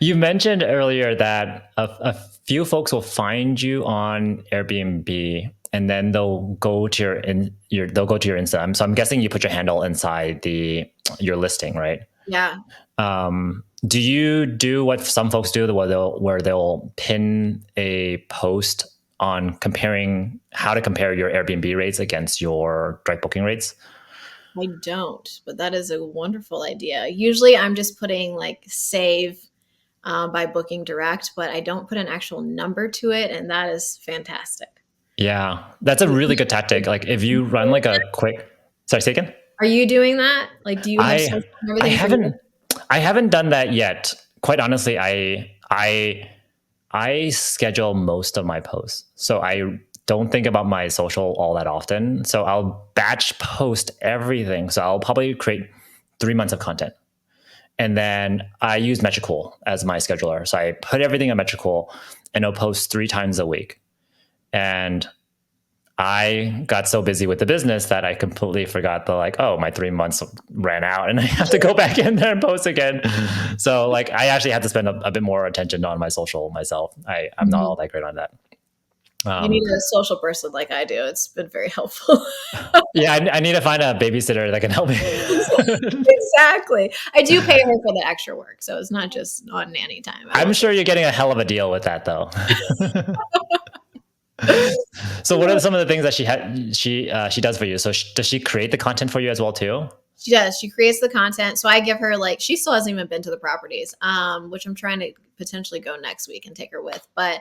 You mentioned earlier that a few folks will find you on Airbnb and then they'll go to they'll go to your Insta. So I'm guessing you put your handle inside your listing, right? Yeah. Do you do what some folks do, where they'll pin a post on comparing how to compare your Airbnb rates against your direct booking rates? I don't, but that is a wonderful idea. Usually I'm just putting like save by booking direct, but I don't put an actual number to it. And that is fantastic. Yeah, that's a really good tactic. Like if you run like a quick, sorry, say again? Are you doing that? Like, do you have I everything? I haven't done that yet. Quite honestly, I schedule most of my posts. So I don't think about my social all that often. So I'll batch post everything. So I'll probably create 3 months of content. And then I use Metricool as my scheduler. So I put everything on Metricool and I'll post 3 times a week. And I got so busy with the business that I completely forgot my 3 months ran out and I have to go back in there and post again. So like I actually had to spend a bit more attention on my social myself. I'm not all that great on that. You need a social person like I do. It's been very helpful. Yeah, I need to find a babysitter that can help me. Exactly. I do pay her for the extra work, so it's not just on nanny time. I'm sure you're getting a hell of a deal with that, though. So, what are some of the things that she does for you? So, does she create the content for you as well too? She does. She creates the content. So I give her she still hasn't even been to the properties, which I'm trying to potentially go next week and take her with. But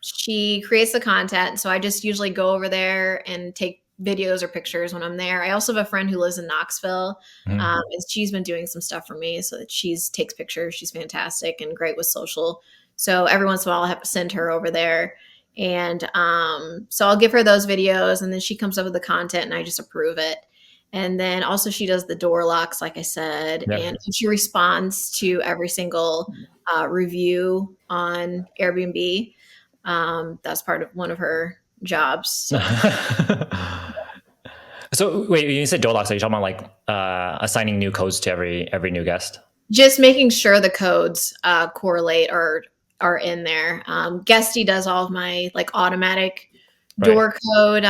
she creates the content. So I just usually go over there and take videos or pictures when I'm there. I also have a friend who lives in Knoxville, and she's been doing some stuff for me. So that takes pictures. She's fantastic and great with social. So every once in a while, I have to send her over there. And so I'll give her those videos, and then she comes up with the content, and I just approve it. And then also she does the door locks, like I said, and she responds to every single review on Airbnb. That's part of one of her jobs. So wait, you said door locks. Are you talking about assigning new codes to every new guest? Just making sure the codes correlate or are in there. Guesty does all of my automatic door code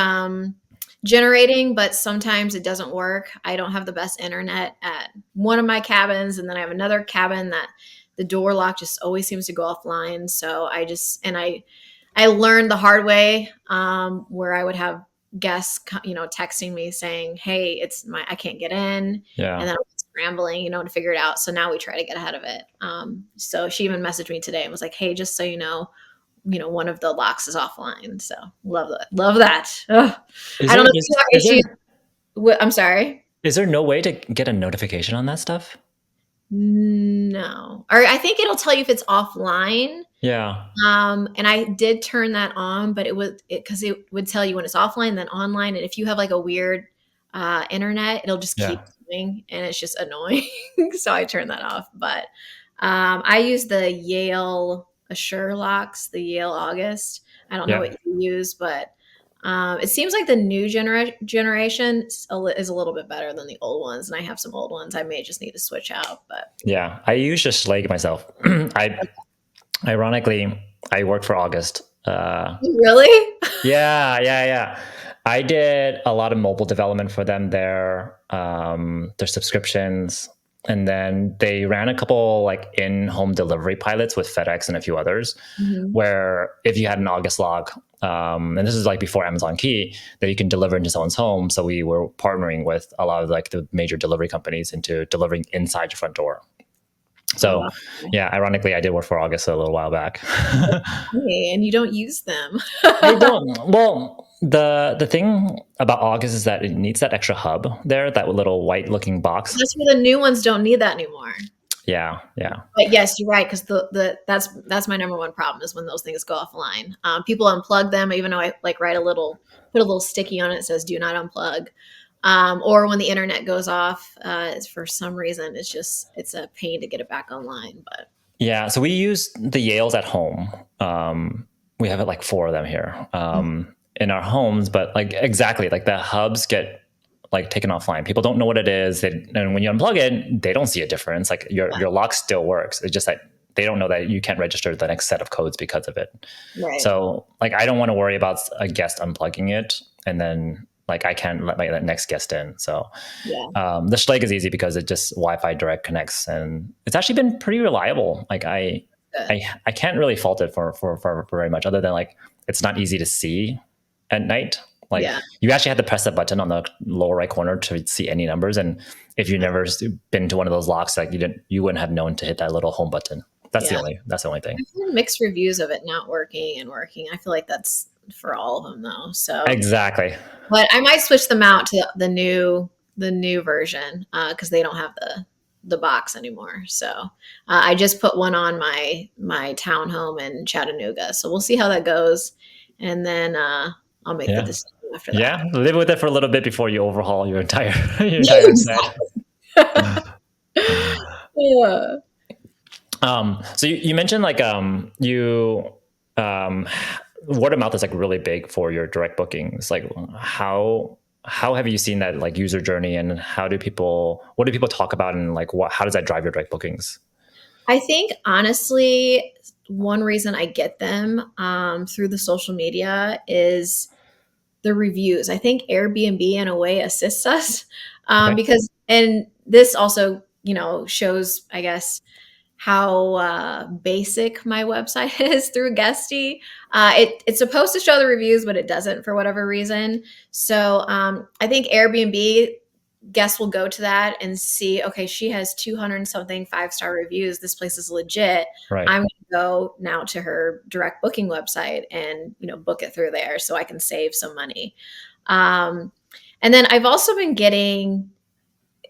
generating, but sometimes it doesn't work. I don't have the best internet at one of my cabins, and then I have another cabin that the door lock just always seems to go offline. So I learned the hard way where I would have guests texting me saying, hey, I can't get in. Yeah. And then I'm scrambling to figure it out. So now we try to get ahead of it. So she even messaged me today and was like, hey, just so you know, one of the locks is offline. So love that. I don't know if you have issues. I'm sorry. Is there no way to get a notification on that stuff? No. Or I think it'll tell you if it's offline. Yeah. And I did turn that on, but because it would tell you when it's offline, then online. And if you have a weird internet, it'll just keep going, and it's just annoying. So I turned that off. But I use the Yale Assure locks, the Yale August. I don't know what Yeah. you use, but it seems like the new generation is a little bit better than the old ones, and I have some old ones. I may just need to switch out, but Yeah. I use just Schlage myself. I ironically I work for August. really, Yeah, yeah, yeah. I did a lot of mobile development for them their subscriptions, and then they ran a couple like in-home delivery pilots with FedEx and a few others, hmm where if you had an August log, and this is like before Amazon Key, that you can deliver into someone's home. So we were partnering with a lot of like the major delivery companies into delivering inside your front door. oh So, wow, yeah, ironically, I did work for August a little while back. okay, and you don't use them. I don't. Well, the thing about August is that it needs that extra hub there, that little white looking box. That's where the new ones don't need that anymore. Yeah, yeah, But yes, you're right because that's my number one problem is when those things go offline. People unplug them, even though I like put a little sticky on it that says "Do not unplug." Or when the internet goes off, for some reason, it's a pain to get it back online. But yeah. So we use the Yales at home. We have like four of them here in our homes, but like exactly like the hubs get like taken offline. People don't know what it is, and when you unplug it, they don't see a difference. Like your lock still works. It's just that they don't know that you can't register the next set of codes because of it. right, So like I don't want to worry about a guest unplugging it and then like I can't let my next guest in. So yeah, the Schlage is easy because it just Wi-Fi direct connects and it's actually been pretty reliable. Like good. I can't really fault it for very much other than like it's not easy to see at night. Like Yeah, you actually have to press a button on the lower right corner to see any numbers. And if you've never been to one of those locks, like you wouldn't have known to hit that little home button. yeah. That's the only thing. I've heard mixed reviews of it not working and working. I feel like that's for all of them though. So, Exactly. but I might switch them out to the new version because they don't have the box anymore. So I just put one on my townhome in Chattanooga. So we'll see how that goes, and then I'll make the Yeah. decision after that. Yeah. Live with it for a little bit before you overhaul your entire your entire internet. Exactly. Yeah. So you mentioned like um, word of mouth is like really big for your direct bookings. Like how have you seen that like user journey and what do people talk about and like how does that drive your direct bookings? I think honestly, one reason I get them through the social media is the reviews. I think Airbnb in a way assists us Okay. because, and this also, shows, I guess, how basic my website is through Guesty. It's supposed to show the reviews, but it doesn't for whatever reason. So I think Airbnb guests will go to that and see, okay, she has 200 and something 5-star reviews. This place is legit. Right. I'm going to go now to her direct booking website and, book it through there so I can save some money. Um, and then I've also been getting,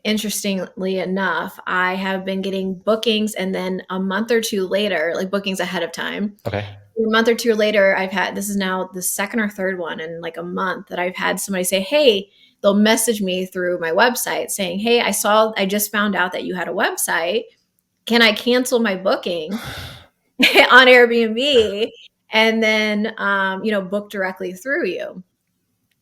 interestingly enough, I have been getting bookings and then a month or two later, like bookings ahead of time. Okay. A month or two later, this is now the second or third one in like a month that I've had somebody say, hey, they'll message me through my website saying, hey, I just found out that you had a website. Can I cancel my booking on Airbnb and then, book directly through you?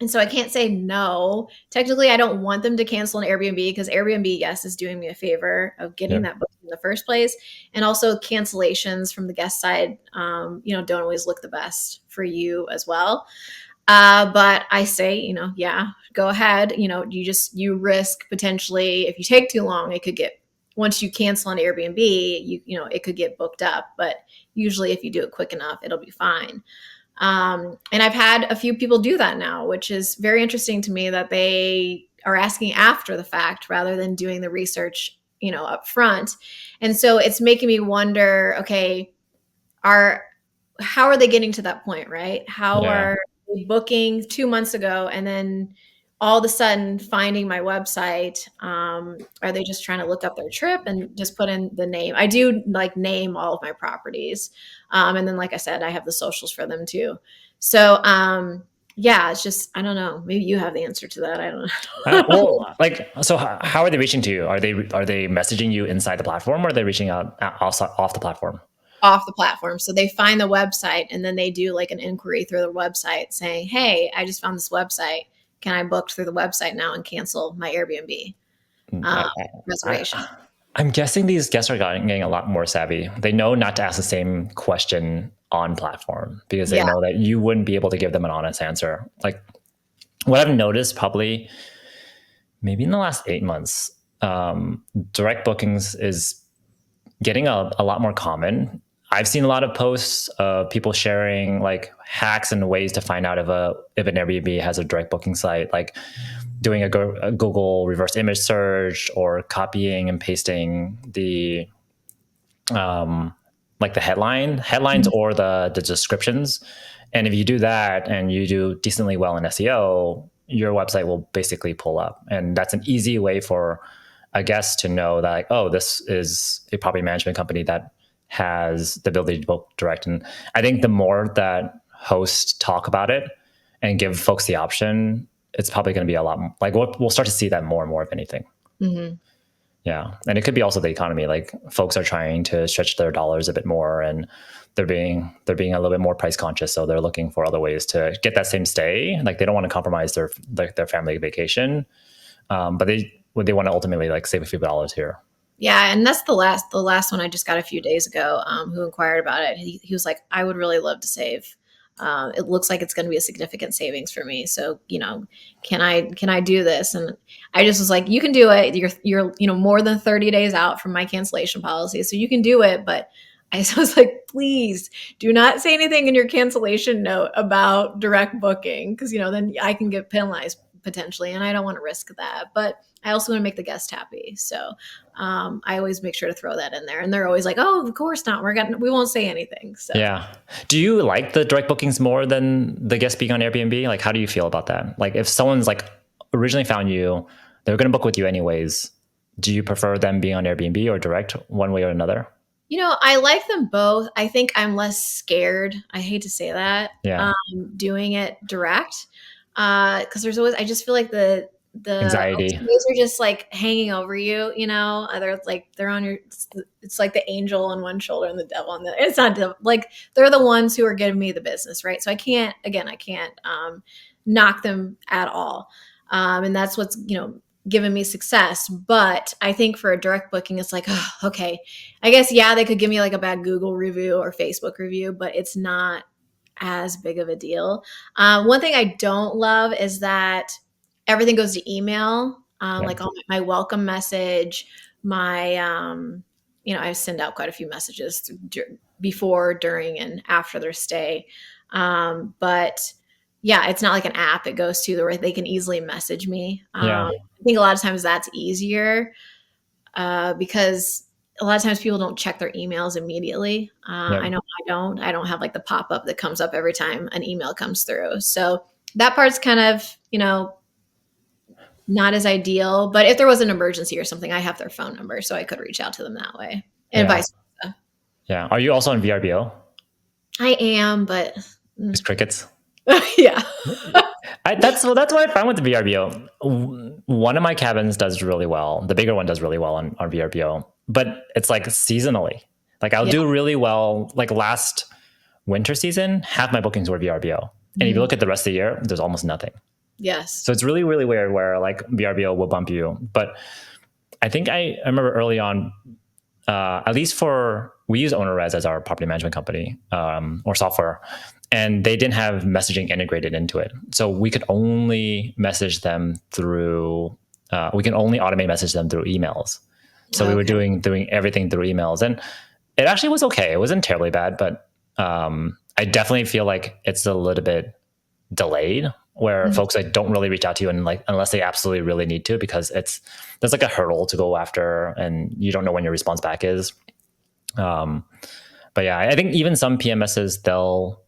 And so I can't say no. Technically, I don't want them to cancel an Airbnb because Airbnb, yes, is doing me a favor of getting Yep. that book in the first place. And also cancellations from the guest side, don't always look the best for you as well. But I say, yeah, go ahead. You risk potentially if you take too long, it could get once you cancel on Airbnb, it could get booked up. But usually, if you do it quick enough, it'll be fine. And I've had a few people do that now, which is very interesting to me that they are asking after the fact rather than doing the research, up front. And so it's making me wonder, okay, are how are they getting to that point, right? How Yeah. are they booking 2 months ago and then all of a sudden finding my website? Are they just trying to look up their trip and just put in the name? I do like name all of my properties. And then, like I said, I have the socials for them too. So Yeah, it's just I don't know. Maybe you have the answer to that. I don't know. Well, like, so how are they reaching to you? Are they messaging you inside the platform, or are they reaching out off the platform? Off the platform. So they find the website and then they do like an inquiry through the website saying, "Hey, I just found this website. Can I book through the website now and cancel my Airbnb um, I, reservation?" I, I'm guessing these guests are getting a lot more savvy. They know not to ask the same question on platform because they Yeah. know that you wouldn't be able to give them an honest answer. Like what I've noticed probably maybe in the last 8 months, direct bookings is getting a lot more common. I've seen a lot of posts of people sharing like hacks and ways to find out if an Airbnb has a direct booking site, like doing a Google reverse image search or copying and pasting um, the headlines Mhm. or the descriptions. And if you do that and you do decently well in SEO, your website will basically pull up. And that's an easy way for a guest to know that, like, oh, this is a property management company that has the ability to book direct. And I think the more that hosts talk about it and give folks the option, it's probably going to be a lot more, like we'll start to see that more and more, if anything. Mhm. Yeah. And it could be also the economy. Like folks are trying to stretch their dollars a bit more, and they're being a little bit more price conscious. So they're looking for other ways to get that same stay. Like they don't want to compromise their family vacation. But they want to ultimately like save a few dollars here. Yeah, and that's the last one I just got a few days ago, who inquired about it. He was like, "I would really love to save. It looks like it's going to be a significant savings for me. So, can I do this?" And I just was like, "You can do it. You're more than 30 days out from my cancellation policy, so you can do it." But I was like, "Please do not say anything in your cancellation note about direct booking, because then I can get penalized potentially, and I don't want to risk that. But I also want to make the guest happy, so." I always make sure to throw that in there, and they're always like, "Oh, of course not. We won't say anything." So Yeah. Do you like the direct bookings more than the guest being on Airbnb? Like, how do you feel about that? Like, if someone's like originally found you, they're going to book with you anyways. Do you prefer them being on Airbnb or direct, one way or another? I like them both. I think I'm less scared. I hate to say that, Yeah. doing it direct, because there's always. I just feel like the Anxiety. OTAs are just like hanging over you. They're on your. It's like the angel on one shoulder and the devil on the. It's not like they're the ones who are giving me the business, right? So I can't knock them at all, and that's what's given me success. But I think for a direct booking, it's like, oh, okay, I guess, yeah, they could give me like a bad Google review or Facebook review, but it's not as big of a deal. One thing I don't love is that everything goes to email, Yeah. like all my welcome message, my, I send out quite a few messages before, during, and after their stay. But yeah, it's not like an app it goes to where they can easily message me. Yeah. I think a lot of times that's easier, because a lot of times people don't check their emails immediately. Yeah. I know I don't. I don't have like the pop up that comes up every time an email comes through. So that part's kind of, not as ideal. But if there was an emergency or something, I have their phone number, so I could reach out to them that way, and Yeah. vice versa. Yeah. Are you also on VRBO? I am, but It's crickets. yeah. That's what I found with the VRBO. One of my cabins does really well. The bigger one does really well on VRBO, but it's like seasonally. Like I'll Yeah. do really well. Like last winter season, half my bookings were VRBO, and if you Mhm. look at the rest of the year, there's almost nothing. Yes. So it's really really weird where like VRBO will bump you. But I think I remember early on, at least for we use OwnerRez as our property management company, or software, and they didn't have messaging integrated into it, so we could only message them through. We can only automate message them through emails. So we were Okay. doing everything through emails, and it actually was okay. It wasn't terribly bad, but I definitely feel like it's a little bit delayed where Mhm. folks like don't really reach out to you and like unless they absolutely really need to because there's like a hurdle to go after and you don't know when your response back is. um, but yeah, I think even some PMSs they'll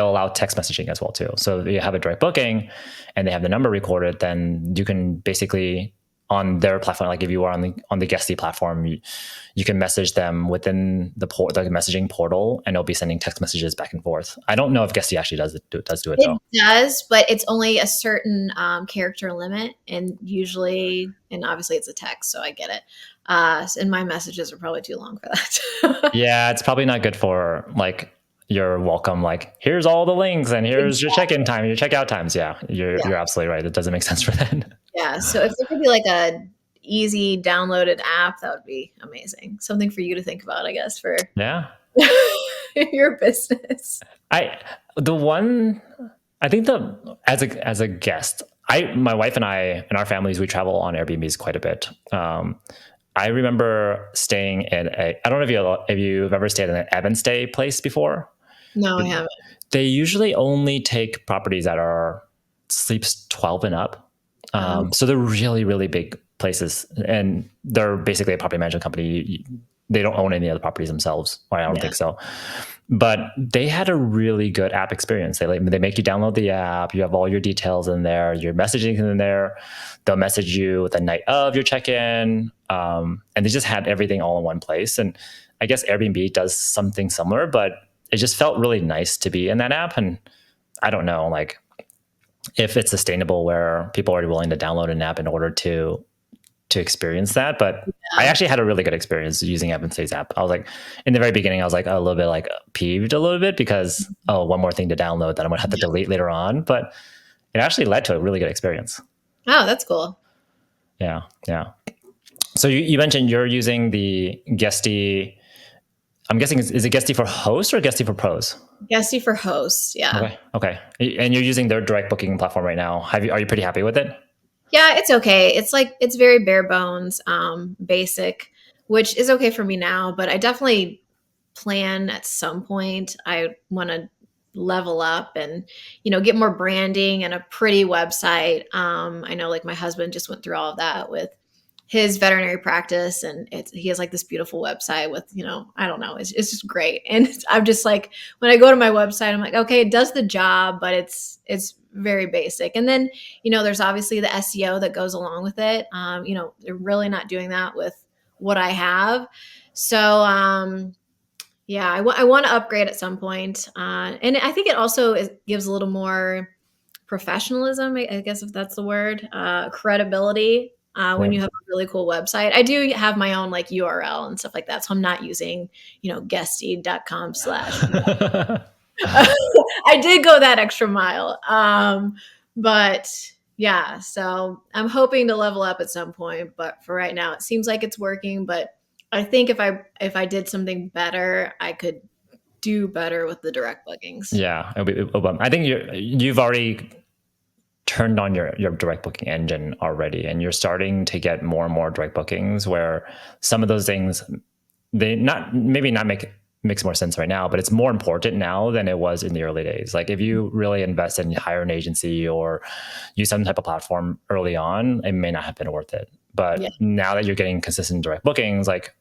allow text messaging as well too. So if you have a direct booking and they have the number recorded, then you can basically on their platform. Like if you are on the Guesty platform, you can message them within the messaging portal, and it'll be sending text messages back and forth. I don't know if Guesty actually does do it It though. does, but it's only a certain character limit, and usually, and obviously, it's a text, so I get it. And my messages are probably too long for that. Yeah, it's probably not good for like your welcome. Like here's all the links, and here's your check-in time, your checkout times. Yeah, Yeah, you're absolutely right. It doesn't make sense for that. yeah. So if there could be like a easy downloaded app, that would be amazing. Something for you to think about, I guess, for Yeah. your business. I the one I think the as a guest, my wife and I and our families, we travel on Airbnbs quite a bit. I remember staying in I don't know if you've ever stayed in an Evan stay place before. No, I haven't. They usually only take properties that are sleeps 12 and up. Oh, So they're really, really big places, and they're basically a property management company. They don't own any of the properties themselves, or I don't yeah. think so. But they had a really good app experience. They make you download the app. You have all your details in there. Your messaging in there. They'll message you the night of your check-in, and they just had everything all in one place. And I guess Airbnb does something similar, but it just felt really nice to be in that app. And I don't know, like if it's sustainable where people are willing to download an app in order to experience that. But I Yeah. actually had a really good experience using Evan Stay's app. I was like, in the very beginning, I was like a little bit like peeved a little bit because, oh, one more thing to download that I'm gonna have to delete later on. But it actually led to a really good experience. Oh, that's cool. Yeah. Yeah. So you mentioned you're using the Guesty. I'm guessing is it Guesty for hosts or Guesty for pros? Guesty for hosts. Yeah. Okay. Okay. And you're using their direct booking platform right now. Are you pretty happy with it? Yeah, it's okay. It's like it's very bare bones, basic, which is okay for me now, but I definitely plan at some point I want to level up and get more branding and a pretty website. I know like my husband just went through all of that with his veterinary practice, and he has like this beautiful website with I don't know, it's just great. And I'm just like, when I go to my website, I'm like, okay, it does the job, but it's very basic. And then there's obviously the SEO that goes along with it. They're really not doing that with what I have. So yeah, I want to upgrade at some point. And I think it also gives a little more professionalism, I guess, if that's the word, credibility, when Yeah. you have a really cool website. I do have my own like URL and stuff like that. So I'm not using, guesty.com/. I did go that extra mile. But yeah, so I'm hoping to level up at some point, but for right now it seems like it's working. But I think if I did something better, I could do better with the direct bookings. Yeah. I think you've already turned on your direct booking engine already, and you're starting to get more and more direct bookings where some of those things they not maybe not makes more sense right now, but it's more important now than it was in the early days. Like if you really invest in hire an agency or use some type of platform early on, it may not have been worth it. But Yeah. now that you're getting consistent direct bookings, like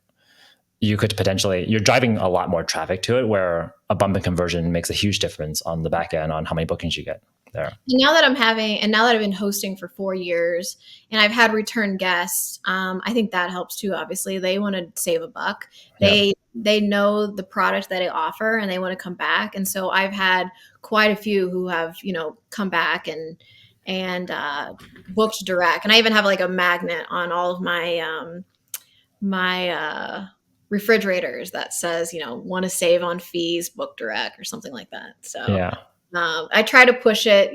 you could potentially you're driving a lot more traffic to it, where a bump in conversion makes a huge difference on the back end on how many bookings you get there. Now that I've been hosting for 4 years and I've had return guests, I think that helps too. Obviously, they want to save a buck. Yeah. They know the product that I offer and they want to come back. And so I've had quite a few who have come back and booked direct. And I even have like a magnet on all of my refrigerators that says want to save on fees, book direct or something like that. So Yeah. I try to push it,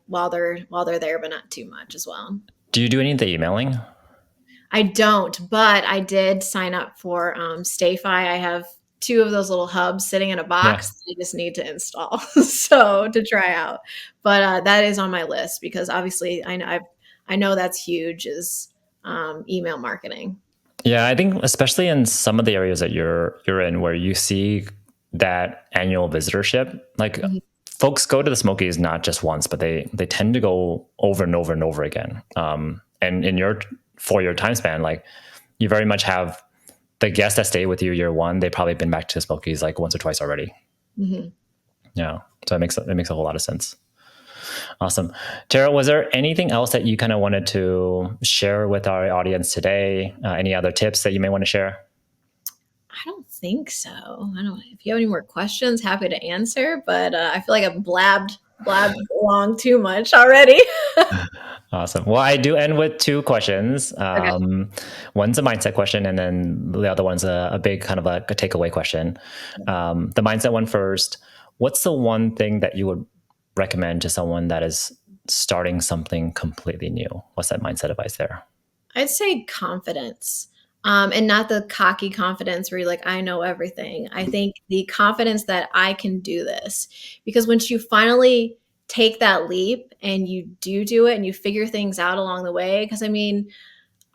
while they're there, but not too much as well. Do you do any of the emailing? I don't, but I did sign up for StayFi. I have two of those little hubs sitting in a Yeah. box that I just need to install, so to try out. But that is on my list because obviously I know that's huge is email marketing. Yeah, I think especially in some of the areas that you're in where you see that annual visitorship, like Mhm. folks go to the Smokies not just once, but they tend to go over and over and over again. And in your 4 year time span, like you very much have the guests that stay with you year one, they've probably been back to the Smokies like once or twice already. Mhm. Yeah, so it makes a whole lot of sense. Awesome. Tara, was there anything else that you kind of wanted to share with our audience today? Any other tips that you may want to share? I don't think so. I don't. If you have any more questions, happy to answer. But I feel like I've blabbed along too much already. Awesome. Well, I do end with two questions. Okay. One's a mindset question, and then the other one's a big kind of a takeaway question. The mindset one first. What's the one thing that you would recommend to someone that is starting something completely new? What's that mindset advice there? I'd say confidence. And not the cocky confidence where you're like, I know everything. I think the confidence that I can do this. Because once you finally take that leap and you do it and you figure things out along the way, because I mean,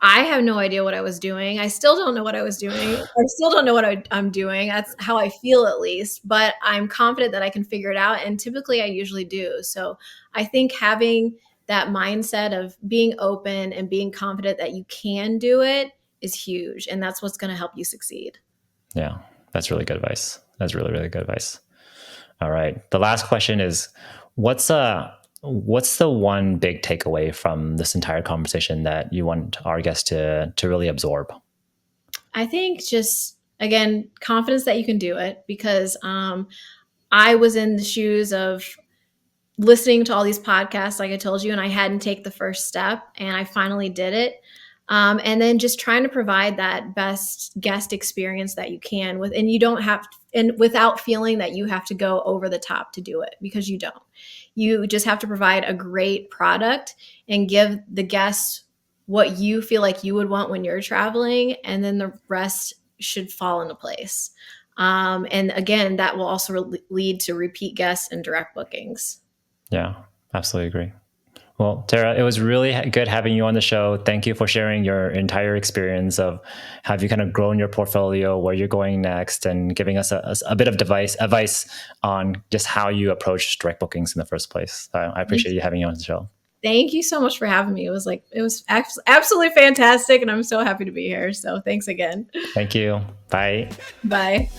I have no idea what I was doing. I still don't know what I was doing. I still don't know what I'm doing. That's how I feel, at least. But I'm confident that I can figure it out. And typically, I usually do. So I think having that mindset of being open and being confident that you can do it is huge. And that's what's going to help you succeed. Yeah, that's really good advice. That's really, really good advice. All right. The last question is what's the one big takeaway from this entire conversation that you want our guests to really absorb? I think just, again, confidence that you can do it because I was in the shoes of listening to all these podcasts, like I told you, and I hadn't take the first step, and I finally did it. And then just trying to provide that best guest experience that you can with, and you don't have, and without feeling that you have to go over the top to do it because you don't. You just have to provide a great product and give the guests what you feel like you would want when you're traveling, and then the rest should fall into place. And again, that will also lead to repeat guests and direct bookings. Yeah, absolutely agree. Well, Tara, it was really good having you on the show. Thank you for sharing your entire experience of how you kind of grown your portfolio, where you're going next, and giving us a bit of advice on just how you approach direct bookings in the first place. I appreciate you having you on the show. Thank you so much for having me. It was absolutely fantastic, and I'm so happy to be here. So thanks again. Thank you. Bye. Bye.